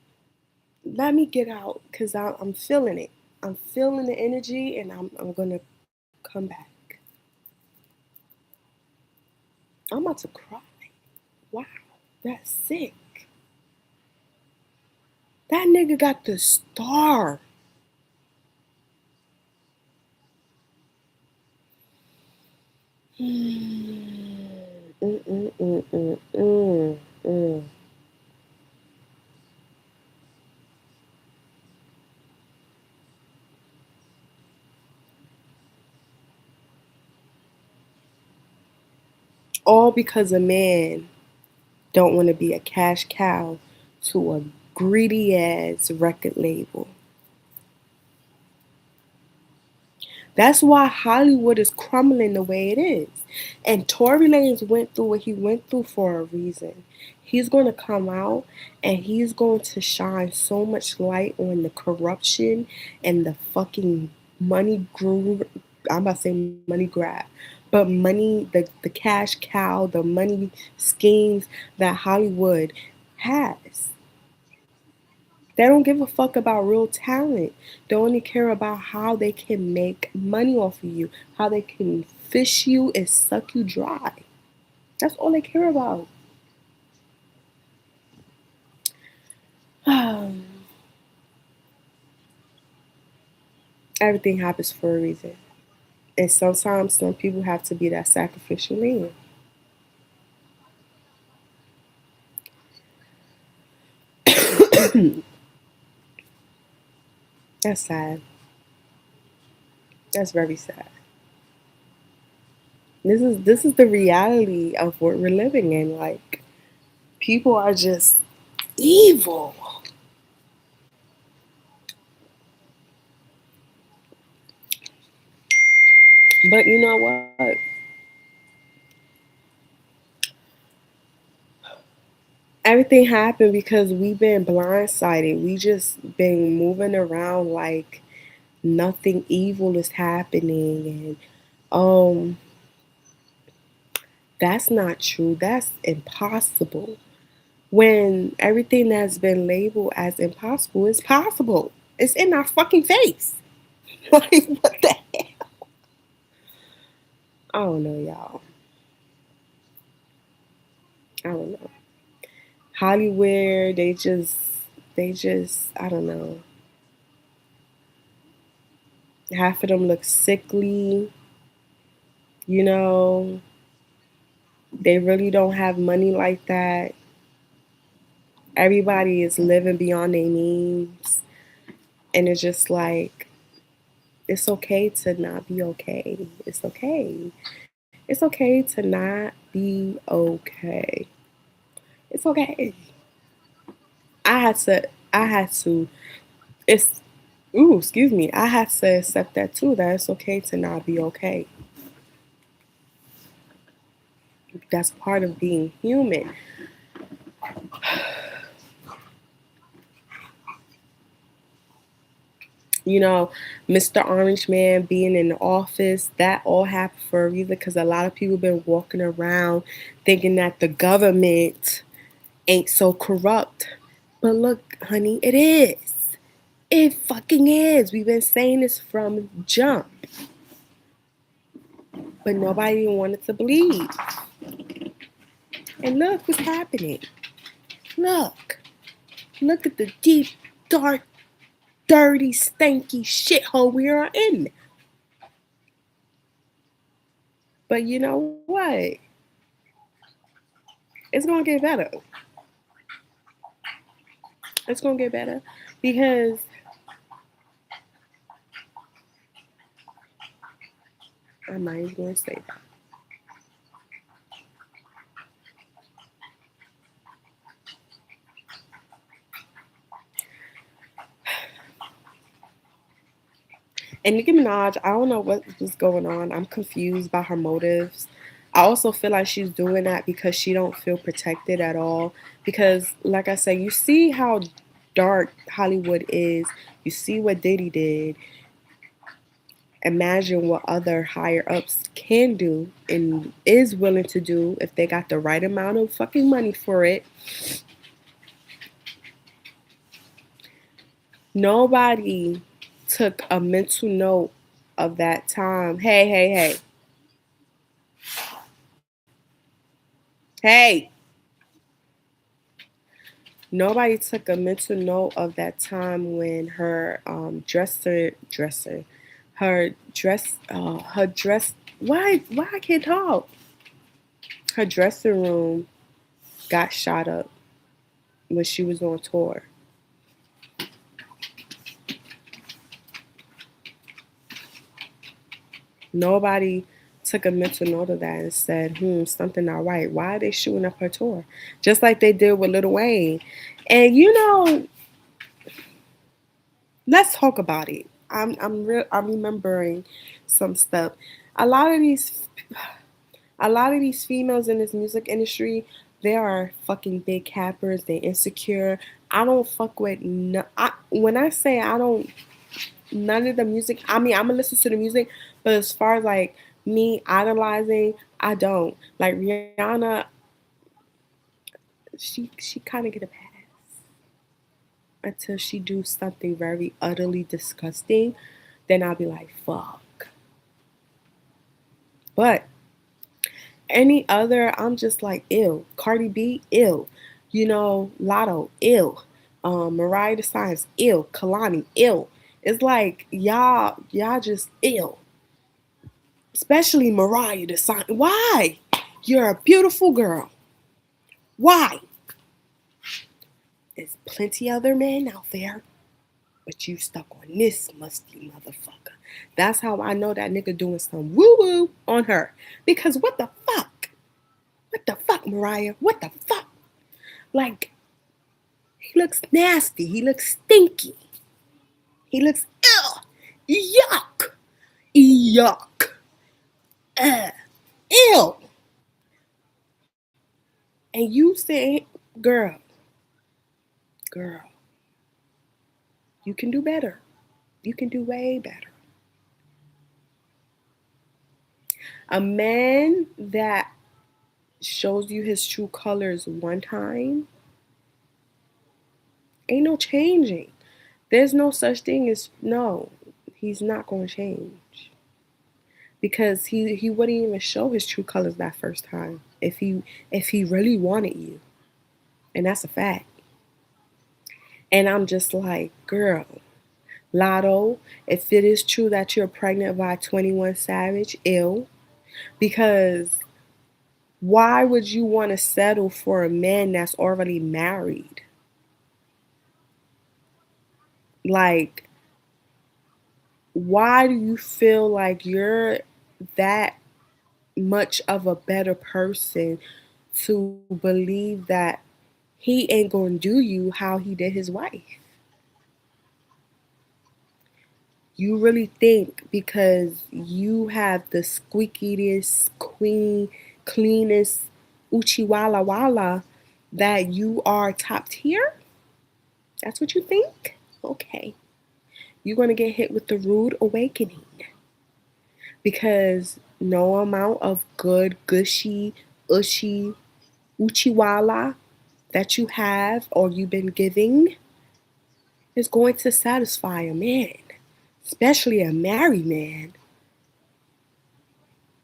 Let me get out because I'm feeling it. I'm feeling the energy and I'm going to come back. I'm about to cry. Wow, that's sick. That nigga got the star. Mm. All because a man don't want to be a cash cow to a greedy ass record label. That's why Hollywood is crumbling the way it is. And Tory Lanez went through what he went through for a reason. He's going to come out and he's going to shine so much light on the corruption and the fucking money grew. I'm about to say money grab, but money, the cash cow, the money schemes that Hollywood has. They don't give a fuck about real talent. They only care about how they can make money off of you, how they can fish you and suck you dry. That's all they care about. Everything happens for a reason. And sometimes some people have to be that sacrificial lamb. That's sad. That's very sad. This is the reality of what we're living in. Like people are just evil. But you know what? Everything happened because we've been blindsided. We just been moving around like nothing evil is happening, and um that's not true. That's impossible. When everything that's been labeled as impossible is possible. It's in our fucking face. Like, what the hell? I don't know, y'all. I don't know. Hollywood, they just, I don't know. Half of them look sickly, you know. They really don't have money like that. Everybody is living beyond their means. And it's just like, it's okay to not be okay. It's okay. It's okay to not be okay. It's okay. I had to, it's, ooh, excuse me. I had to accept that too, that it's okay to not be okay. That's part of being human. You know, Mr. Orange Man being in the office, that all happened for a reason because a lot of people been walking around thinking that the government ain't so corrupt. But look, honey, it is. It fucking is. We've been saying this from jump, but nobody wanted to believe. And look what's happening. Look. Look at the deep, dark, dirty, stanky shithole we are in. But you know what? It's gonna get better. It's gonna get better because I'm not even gonna say that. And Nicki Minaj, I don't know what was going on. I'm confused by her motives. I also feel like she's doing that because she don't feel protected at all. Because, like I said, you see how dark Hollywood is. You see what Diddy did. Imagine what other higher ups can do and is willing to do if they got the right amount of fucking money for it. Nobody took a mental note of that time. Hey, hey, hey. Hey. Nobody took a mental note of that time when her her dress, why I can't talk? Her dressing room got shot up when she was on tour. Nobody took a mental note of that and said, something not right. Why are they shooting up her tour? Just like they did with Lil Wayne. And you know, let's talk about it. I'm remembering some stuff. A lot of these a lot of these females in this music industry, they are fucking big cappers. They insecure. I don't fuck with no, when I say I don't, none of the music. I mean, I'm gonna listen to the music, but as far as like me idolizing, I don't like Rihanna. She kind of get a pass until she do something very utterly disgusting. Then I'll be like, fuck. But any other, I'm just like, ill. Cardi B, ill. You know, Lotto, ill. Mariah the Science, ill. Kalani, ill. It's like y'all just ill. Especially Mariah the Science. Why? You're a beautiful girl. Why? There's plenty other men out there, but you stuck on this musty motherfucker. That's how I know that nigga doing some woo woo on her. Because what the fuck? What the fuck, Mariah? What the fuck? Like, he looks nasty. He looks stinky. He looks ill. Yuck. Yuck. Uh, Ill. And you say, girl, girl, you can do better. You can do way better. A man that shows you his true colors one time, ain't no changing. There's no such thing as no. He's not going to change because he wouldn't even show his true colors that first time if he really wanted you, and that's a fact. And I'm just like, girl, Lotto, if it is true that you're pregnant by 21 Savage, ill, because why would you want to settle for a man that's already married? Like, why do you feel like you're that much of a better person to believe that he ain't gonna do you how he did his wife? You really think because you have the squeakiest, cleanest uchi wala wala that you are top tier? That's what you think? Okay. You're gonna get hit with the rude awakening because no amount of good, gushy, ushy, uchiwala that you have or you've been giving is going to satisfy a man, especially a married man.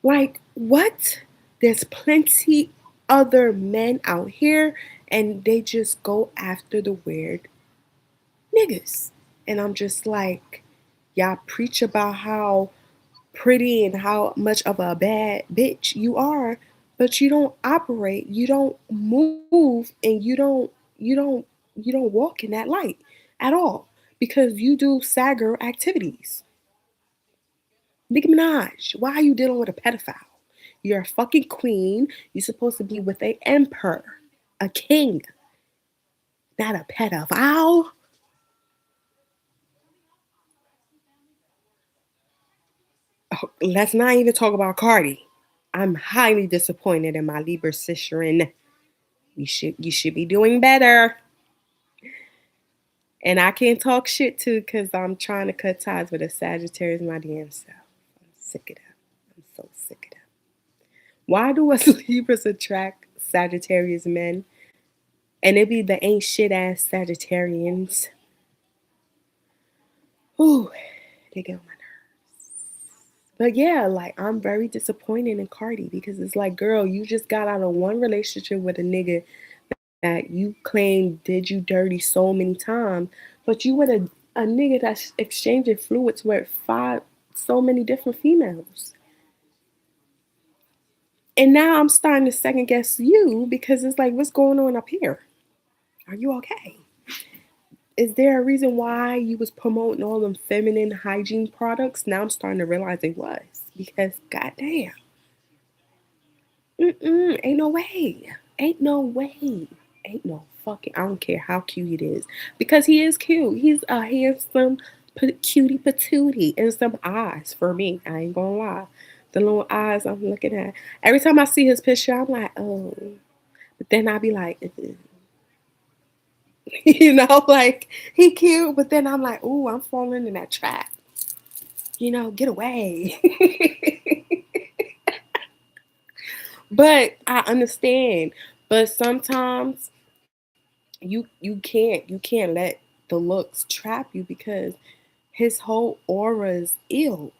Like, what? There's plenty other men out here and they just go after the weird niggas. And I'm just like, y'all preach about how pretty and how much of a bad bitch you are, but you don't operate, you don't move, and you don't walk in that light at all because you do sad girl activities. Nicki Minaj, why are you dealing with a pedophile? You're a fucking queen. You're supposed to be with an emperor, a king, not a pedophile. Oh, let's not even talk about Cardi. I'm highly disappointed in my Libra sisterin. You should be doing better. And I can't talk shit too because I'm trying to cut ties with a Sagittarius my damn self. I'm sick of them. I'm so sick of them. Why do us Libras attract Sagittarius men? And it be the ain't shit ass Sagittarians. Ooh, they get on my nerves. But yeah, like I'm very disappointed in Cardi because it's like, girl, you just got out of one relationship with a nigga that you claim did you dirty so many times, but you with a nigga that's exchanging fluids with five so many different females. And now I'm starting to second guess you because it's like, what's going on up here? Are you okay? Is there a reason why you was promoting all them feminine hygiene products? Now I'm starting to realize it was because goddamn, ain't no way, ain't no way, ain't no fucking. I don't care how cute it is because he is cute. He's a handsome cutie patootie and some eyes for me. I ain't gonna lie, the little eyes I'm looking at every time I see his picture, I'm like, oh, but then I be like, like he cute, but then I'm like, ooh, I'm falling in that trap. Get away. But I understand. But sometimes you can't let the looks trap you because his whole aura is ill.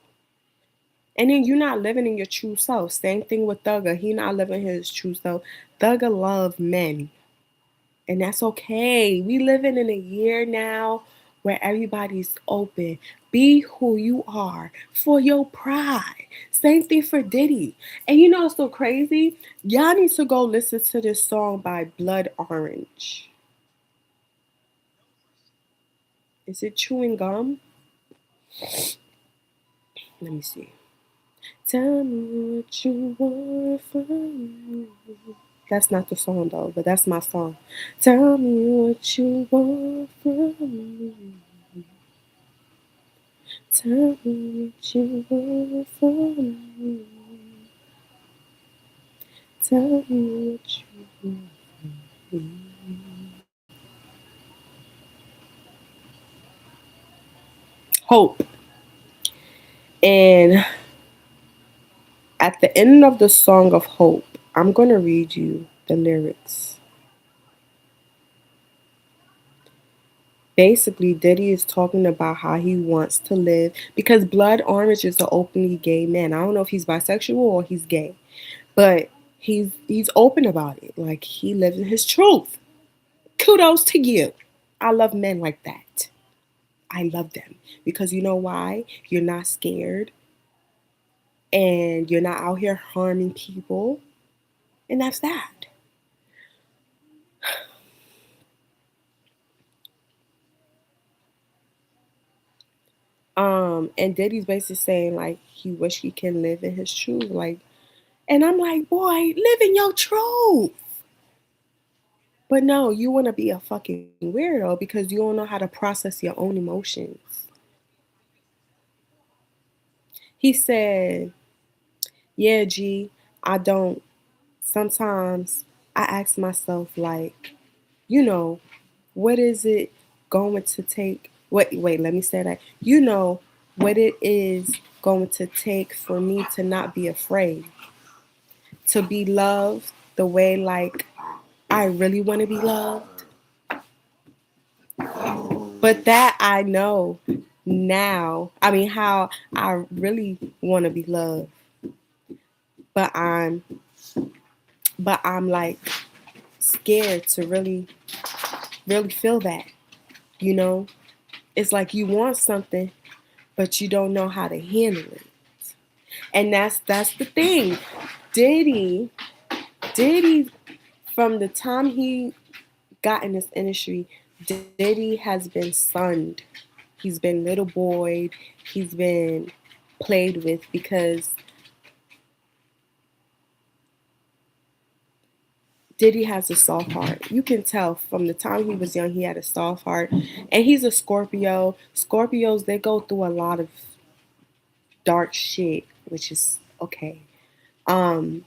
And then you're not living in your true self. Same thing with Thugger. He not living his true self. Thugger love men. And that's okay. We living in a year now where everybody's open. Be who you are for your pride. Same thing for Diddy. And you know what's so crazy? Y'all need to go listen to this song by Blood Orange. Is it chewing gum? Let me see. Tell me what you want from me. That's not the song though, but that's my song. Tell me what you want from me. Tell me what you want from me. Tell me what you want from me. Hope. And at the end of the song of Hope, I'm going to read you the lyrics. Basically, Diddy is talking about how he wants to live because Blood Orange is an openly gay man. I don't know if he's bisexual or he's gay, but he's open about it. Like he lives in his truth. Kudos to you. I love men like that. I love them because you know why? You're not scared and you're not out here harming people, and that's that. And Diddy's basically saying like he wish he can live in his truth, like, and I'm like, boy, live in your truth. But no, you want to be a fucking weirdo because you don't know how to process your own emotions. He said, yeah, G, I don't. Sometimes I ask myself, like, you know, what is it going to take? Wait, let me say that. You know, what it is going to take for me to not be afraid, to be loved the way, like, I really want to be loved. But that I know now. I mean, how I really want to be loved, but I'm like scared to really feel that. You know, it's like you want something, but you don't know how to handle it. And that's the thing. Diddy, Diddy, from the time he got in this industry, Diddy has been sunned. He's been little boy. He's been played with because Diddy has a soft heart. You can tell from the time he was young, he had a soft heart. And he's a Scorpio. Scorpios, they go through a lot of dark shit, which is okay. Um,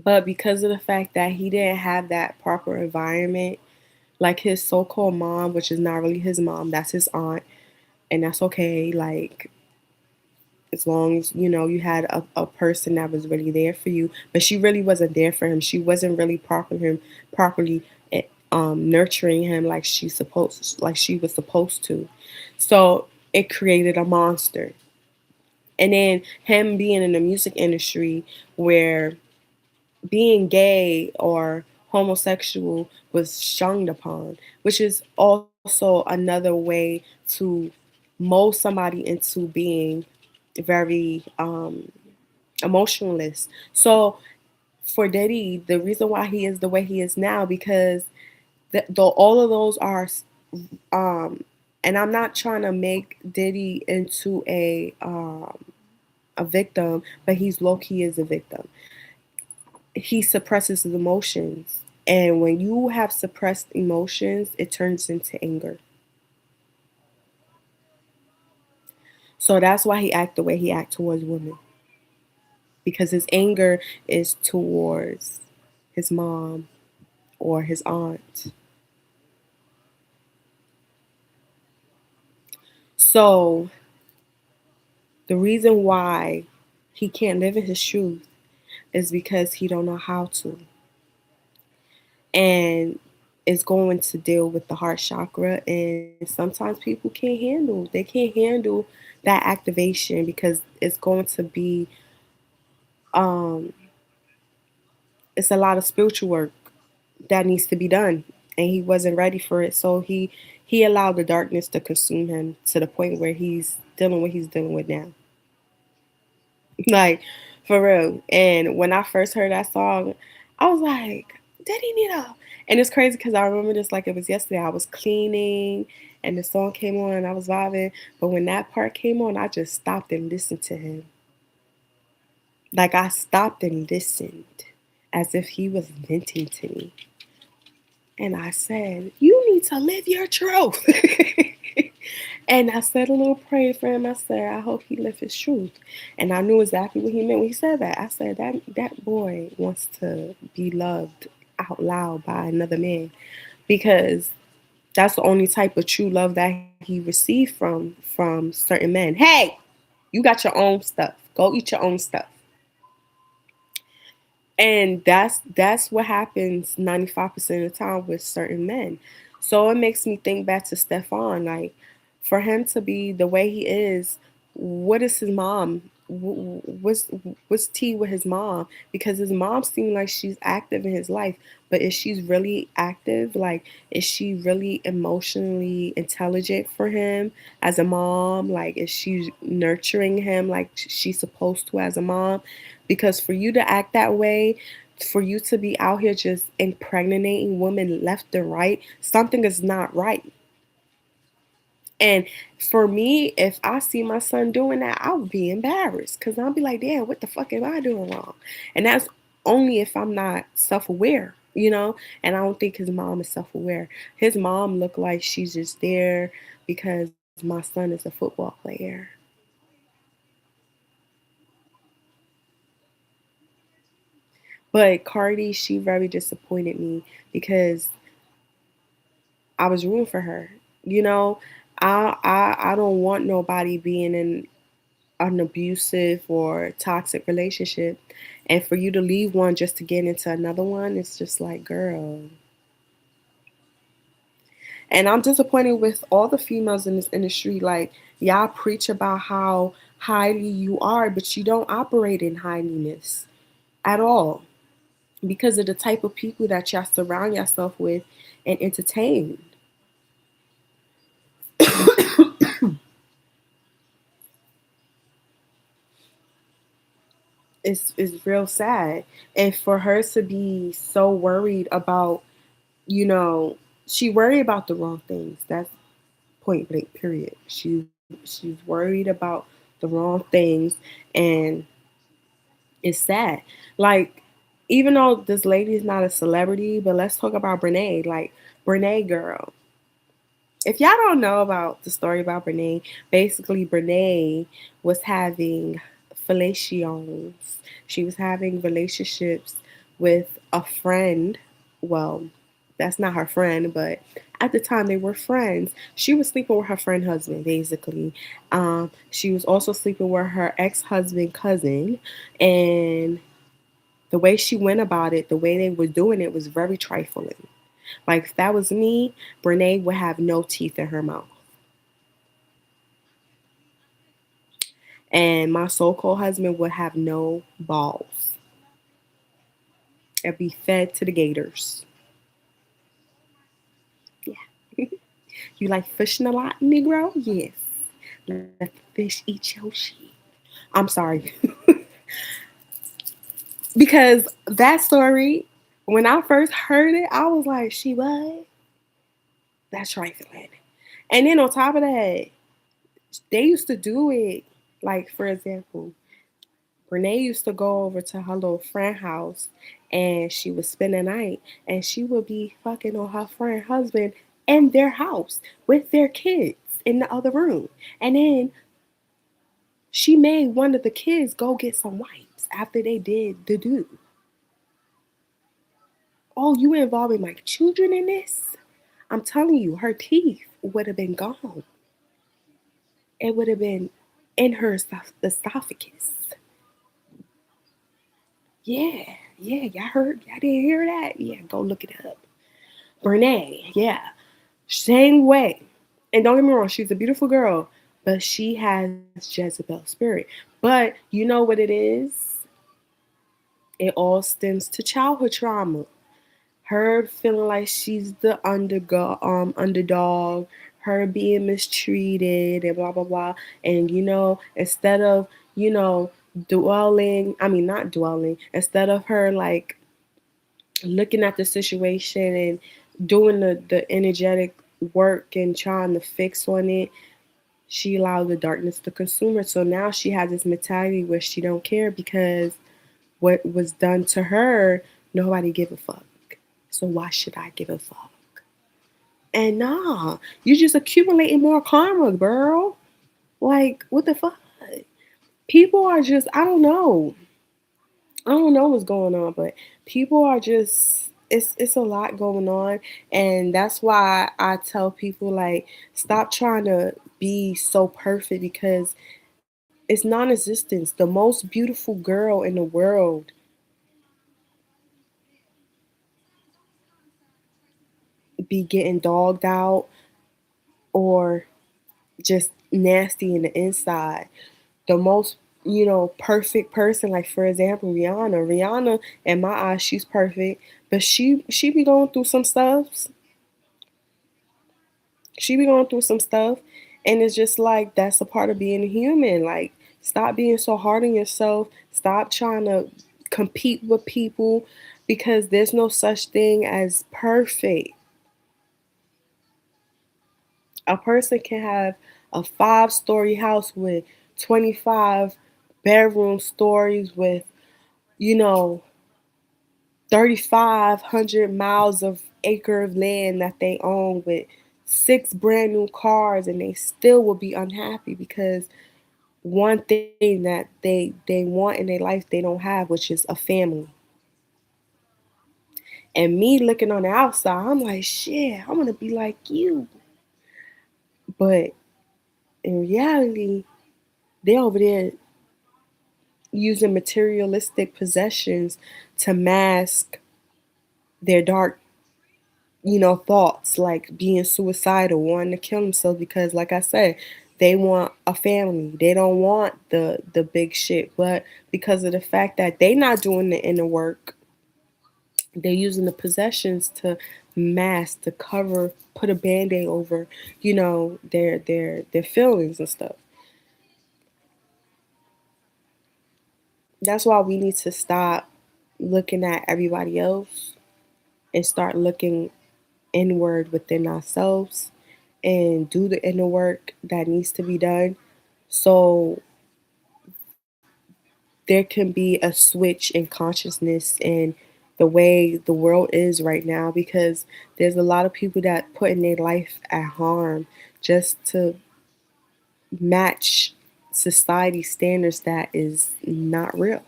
but because of the fact that he didn't have that proper environment, like his so-called mom, which is not really his mom, that's his aunt, and that's okay. Like as long as you know you had a person that was really there for you, but she really wasn't there for him. She wasn't really properly nurturing him like she was supposed to. So it created a monster. And then him being in the music industry where being gay or homosexual was shunned upon, which is also another way to mold somebody into being very emotionless. So for Diddy, the reason why he is the way he is now because all of those are, um, and I'm not trying to make Diddy into a victim, but he's low key is a victim. He suppresses his emotions. And when you have suppressed emotions, it turns into anger. So that's why he act the way he act towards women. Because his anger is towards his mom or his aunt. So the reason why he can't live in his truth is because he don't know how to. And it's going to deal with the heart chakra, and sometimes people they can't handle that activation because it's going to be um it's a lot of spiritual work that needs to be done, and he wasn't ready for it. So he allowed the darkness to consume him to the point where he's dealing with now. Like for real. And when I first heard that song, I was like, did he need a? And it's crazy because I remember this like it was yesterday. I was cleaning and the song came on and I was vibing. But when that part came on, I just stopped and listened to him. Like I stopped and listened as if he was venting to me. And I said, you need to live your truth. And I said a little prayer for him. I said, I hope he lives his truth. And I knew exactly what he meant when he said that. I said, that boy wants to be loved out loud by another man. Because That's the only type of true love that he received from certain men. Hey, you got your own stuff. Go eat your own stuff. And that's what happens 95% of the time with certain men. So it makes me think back to Stefan, like for him to be the way he is, what is his mom, what's tea with his mom? Because his mom seems like she's active in his life, but is she really active? Like, is she really emotionally intelligent for him as a mom? Like, is she nurturing him like she's supposed to as a mom? Because for you to act that way, for you to be out here just impregnating women left and right, something is not right. And for me, if I see my son doing that, I would be embarrassed because I'll be like, damn, what the fuck am I doing wrong? And that's only if I'm not self aware, you know? And I don't think his mom is self aware. His mom looked like she's just there because my son is a football player. But Cardi, she very disappointed me because I was rooting for her. You know, I don't want nobody being in an abusive or toxic relationship, and for you to leave one just to get into another one, it's just like, girl. And I'm disappointed with all the females in this industry. Like, y'all preach about how highly you are, but you don't operate in highliness at all because of the type of people that y'all surround yourself with and entertain. It's real sad. And for her to be so worried about, you know, she worried about the wrong things. That's point blank period. She's worried about the wrong things, and it's sad. Like, even though this lady is not a celebrity, but let's talk about Brene. Like, Brene girl, if y'all don't know about the story about Brene, basically Brene was having fellations. She was having relationships with a friend. Well, that's not her friend, but at the time they were friends. She was sleeping with her friend husband, basically. She was also sleeping with her ex-husband cousin, and the way she went about it, the way they were doing it was very trifling. Like, if that was me, Brene would have no teeth in her mouth. And my so called husband would have no balls. It'd be fed to the gators. Yeah. You like fishing a lot, Negro? Yes. Let the fish eat your shit. I'm sorry. Because that story, when I first heard it, I was like, she what? That's trifling. And then on top of that, they used to do it. Like, for example, Renee used to go over to her little friend house and she would spend the night and she would be fucking on her friend husband in their house with their kids in the other room. And then she made one of the kids go get some wipes after they did the do. Oh, you involving my children in this? I'm telling you, her teeth would have been gone. It would have been in her esophagus. Yeah, yeah, y'all heard, y'all didn't hear that? Yeah, go look it up. Brene, yeah, same way. And don't get me wrong, she's a beautiful girl, but she has Jezebel spirit. But you know what it is? It all stems to childhood trauma. Her feeling like she's the underdog, her being mistreated and blah blah blah. And instead of, you know, not dwelling, instead of her like looking at the situation and doing the energetic work and trying to fix on it, she allowed the darkness to consume her. So now she has this mentality where she don't care because what was done to her, nobody give a fuck. So why should I give a fuck? And nah, you're just accumulating more karma, girl. Like, what the fuck? People are just, I don't know. I don't know what's going on, but people are just it's a lot going on, and that's why I tell people like stop trying to be so perfect because it's non-existence. The most beautiful girl in the world be getting dogged out or just nasty in the inside. The most, perfect person, like for example, Rihanna. Rihanna, in my eyes, she's perfect, but she be going through some stuff. She be going through some stuff, and it's just like that's a part of being a human. Like, stop being so hard on yourself. Stop trying to compete with people because there's no such thing as perfect. A person can have a 5-story house with 25 bedroom stories with, you know, 3,500 miles of acre of land that they own with 6 brand new cars, and they still will be unhappy because one thing that they want in their life they don't have, which is a family. And me looking on the outside, I'm like, shit, I want to be like you. But in reality, they over there using materialistic possessions to mask their dark, thoughts, like being suicidal, wanting to kill themselves because, like I said, they want a family. They don't want the big shit, but because of the fact that they not doing the inner work, they're using the possessions to mask, to cover, put a band-aid over, their feelings and stuff. That's why we need to stop looking at everybody else and start looking inward within ourselves and do the inner work that needs to be done so there can be a switch in consciousness and the way the world is right now because there's a lot of people that putting their life at harm just to match society standards that is not real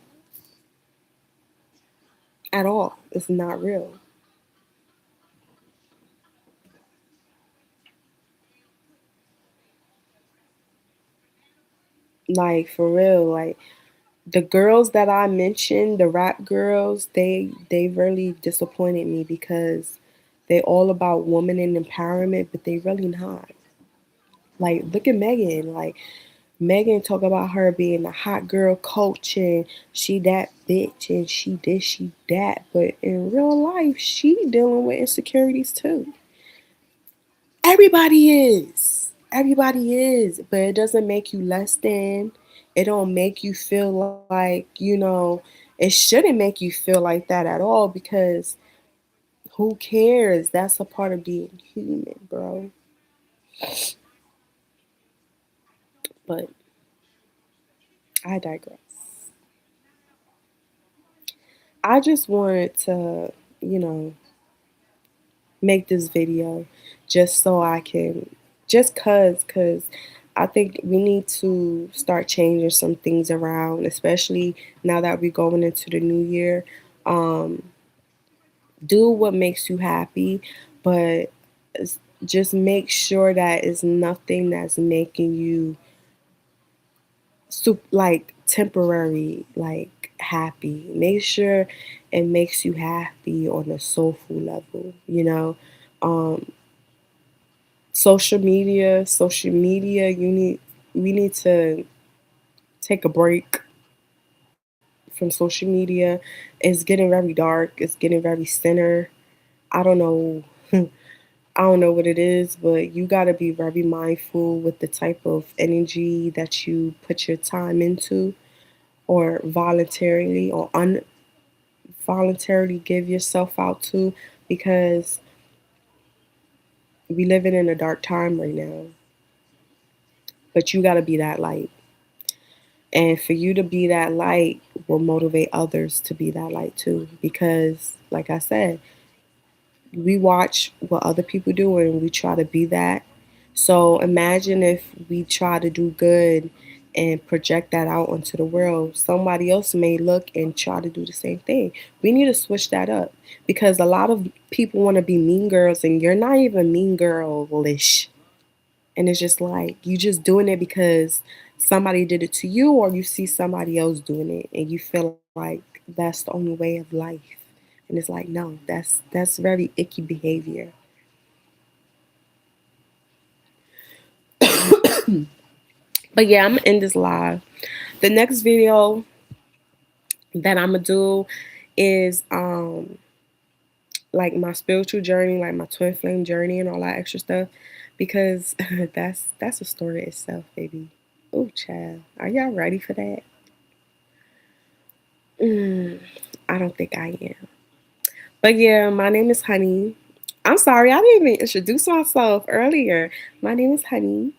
at all. It's not real. Like for real, like the girls that I mentioned, the rap girls, they really disappointed me because they all about woman and empowerment, but they really not. Like look at Megan. Like Megan talk about her being a hot girl coach and she that bitch and she this, she that. But in real life, she dealing with insecurities too. Everybody is. Everybody is. But it doesn't make you less than. It don't make you feel like, it shouldn't make you feel like that at all because who cares? That's a part of being human, bro. But I digress. I just wanted to, you know, make this video just so I can, just cause I think we need to start changing some things around, especially now that we're going into the new year. Um, do what makes you happy, but just make sure that it's nothing that's making you like temporary, like happy. Make sure it makes you happy on a soulful level, Um, social media, we need to take a break from social media. It's getting very dark, it's getting very center. I don't know. I don't know what it is, but you got to be very mindful with the type of energy that you put your time into or voluntarily or involuntarily give yourself out to because we living in a dark time right now. But you got to be that light. And for you to be that light will motivate others to be that light too. Because, like I said, we watch what other people do and we try to be that. So imagine if we try to do good and project that out onto the world, somebody else may look and try to do the same thing. We need to switch that up because a lot of people want to be mean girls, and you're not even mean girlish. And it's just like you just doing it because somebody did it to you, or you see somebody else doing it, and you feel like that's the only way of life. And it's like, no, that's very icky behavior. But yeah, I'm gonna end this live. The next video that I'm gonna do is like my spiritual journey, like my twin flame journey and all that extra stuff, because that's a story itself, baby. Oh, child, are y'all ready for that? Mm, I don't think I am. But yeah, my name is Honey. I'm sorry, I didn't even introduce myself earlier. My name is Honey.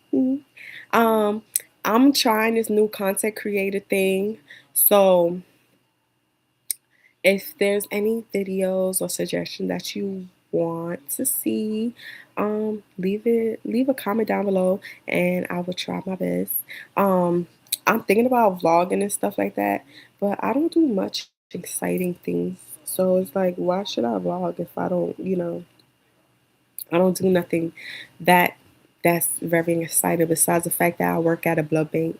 Um, I'm trying this new content creator thing. So if there's any videos or suggestions that you want to see, leave a comment down below and I will try my best. Um, I'm thinking about vlogging and stuff like that, but I don't do much exciting things. So it's like, why should I vlog if I don't, I don't do nothing that that's very exciting besides the fact that I work at a blood bank.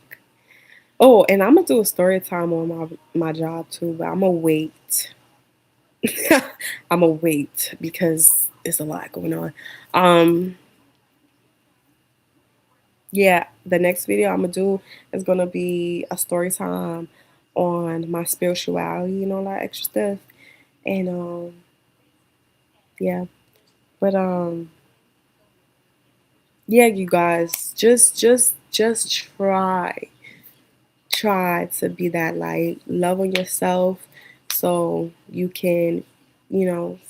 Oh, and I'm gonna do a story time on my job too, but I'm gonna wait. I'm gonna wait because there's a lot going on. Um, yeah, the next video I'm gonna do is gonna be a story time on my spirituality and all that extra stuff. And yeah, but yeah, you guys, just try to be that light, love on yourself, so you can,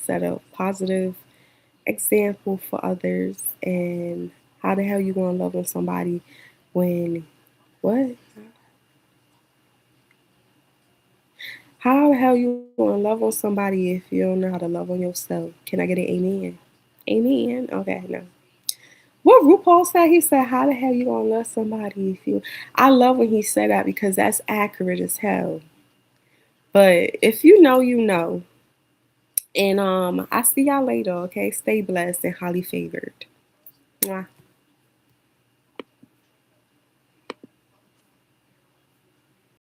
set a positive example for others. And how the hell you gonna love on somebody when what? How the hell you gonna love on somebody if you don't know how to love on yourself? Can I get an amen? Amen. Okay, no. What RuPaul said, he said, "How the hell you gonna love somebody if you?" I love when he said that because that's accurate as hell. But if you know, you know. And I see y'all later. Okay, stay blessed and highly favored. Mwah.